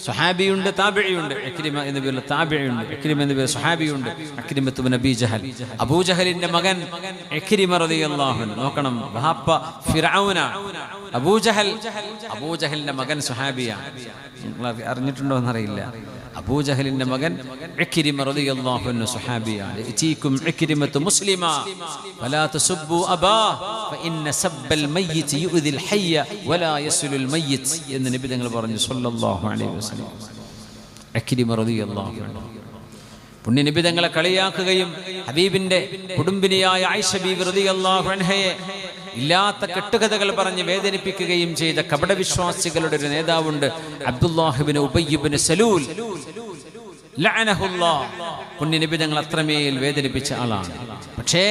സ്വഹാബിയുണ്ട്, താബിഈയുണ്ട്. ഇക്രിമ എന്ന പേരിൽ താബിഈയുണ്ട്, ഇക്രിമ എന്ന പേരിൽ സ്വഹാബിയുണ്ട്. ഇക്രിമത്ത് ഇബ്നു അബീ ജഹൽ, അബൂജഹലിന്റെ മകൻ ഇക്രിമ റളിയല്ലാഹു അൻഹു. നോക്കണം, വഹബ ഫിർഔനാണ് അബൂജഹലിന്റെ മകൻ സ്വഹാബിയാണ്. നിങ്ങൾ അറിഞ്ഞിട്ടുണ്ടോ എന്നറിയില്ല. അബൂജഹലിന്റെ മകൻ ഇക്രിമ റളിയല്ലാഹു അൻഹു സ്വഹാബിയാണ്. ഇതീകും ഇക്രിമത്തു മുസ്ലിമാ വലാ തസുബ്ബു അബാ ഫഇന്ന സബ്ബൽ മയ്യിത് യുഅ്ദിൽ ഹയ്യ വലാ യസ്ലുൽ മയ്യിത് എന്ന് നബി തങ്ങൾ പറഞ്ഞു സല്ലല്ലാഹു അലൈഹി വസല്ലം. ഇക്രിമ റളിയല്ലാഹു അൻഹു പുണ്യ നബി തങ്ങളെ കളിയാക്കുകയും ഹബീബിന്റെ കുടുംബിനിയായ ആയിഷ ബീവി റളിയല്ലാഹു അൻഹയെ ഇല്ലാത്ത കെട്ടുകഥകൾ പറഞ്ഞ് വേദനിപ്പിക്കുകയും ചെയ്ത കപടവിശ്വാസികളുടെ ഒരു നേതാവുണ്ട്, അബ്ദുല്ലാഹ് ഇബ്നു ഉബയ്യ് ഇബ്നു സലൂൽ ലഅനഹുല്ലാഹ്. പുണ്യ നബി തങ്ങൾ അത്രമേൽ വേദനിപ്പിച്ച ആളാണ്, പക്ഷേ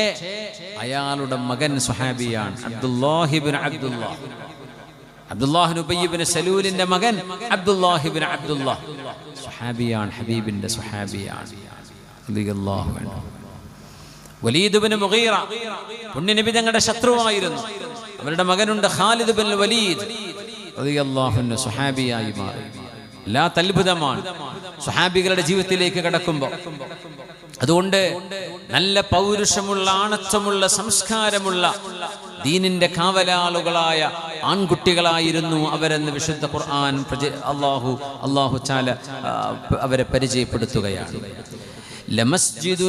അയാളുടെ മകൻ സ്വഹാബിയാണ്, അബ്ദുല്ലാഹ് ഇബ്നു ഉബയ്യ് ഇബ്നു സലൂലിന്റെ മകൻ അബ്ദുല്ലാഹ് ഇബ്നു അബ്ദുല്ലാഹ് സ്വഹാബിയാണ്, ഹബീബിന്റെ സ്വഹാബിയാണ് റളിയല്ലാഹു അൻഹു. വലീദ് ഇബ്നു മുഗീറ പുണ്യ നബി തങ്ങളുടെ ശത്രുവായിരുന്നു. അവരുടെ മകനുണ്ട് ഖാലിദ് ഇബ്നുൽ വലീദ് റളിയല്ലാഹു അൻഹു, സ്വഹാബിയായി മാറി. വല്ലാത്ത അത്ഭുതമാണ് സ്വഹാബികളുടെ ജീവിതത്തിലേക്ക് കടക്കുമ്പോൾ. അതുകൊണ്ട് നല്ല പൗരുഷമുള്ള, ആണത്വമുള്ള, സംസ്കാരമുള്ള, ദീനിന്റെ കാവലാളുകളായ ആൺകുട്ടികളായിരുന്നു അവരെന്ന് വിശുദ്ധ ഖുർആൻ അല്ലാഹു തആല അവരെ പരിചയപ്പെടുത്തുകയാണ്. لمسجد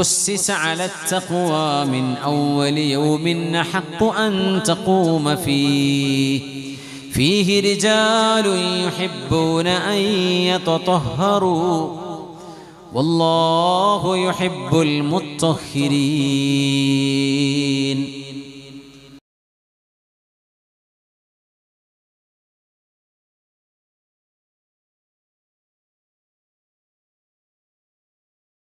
أسس على التقوى من أول يوم أحق أن تقوم فيه رجال يحبون أن يتطهروا والله يحب المطهرين.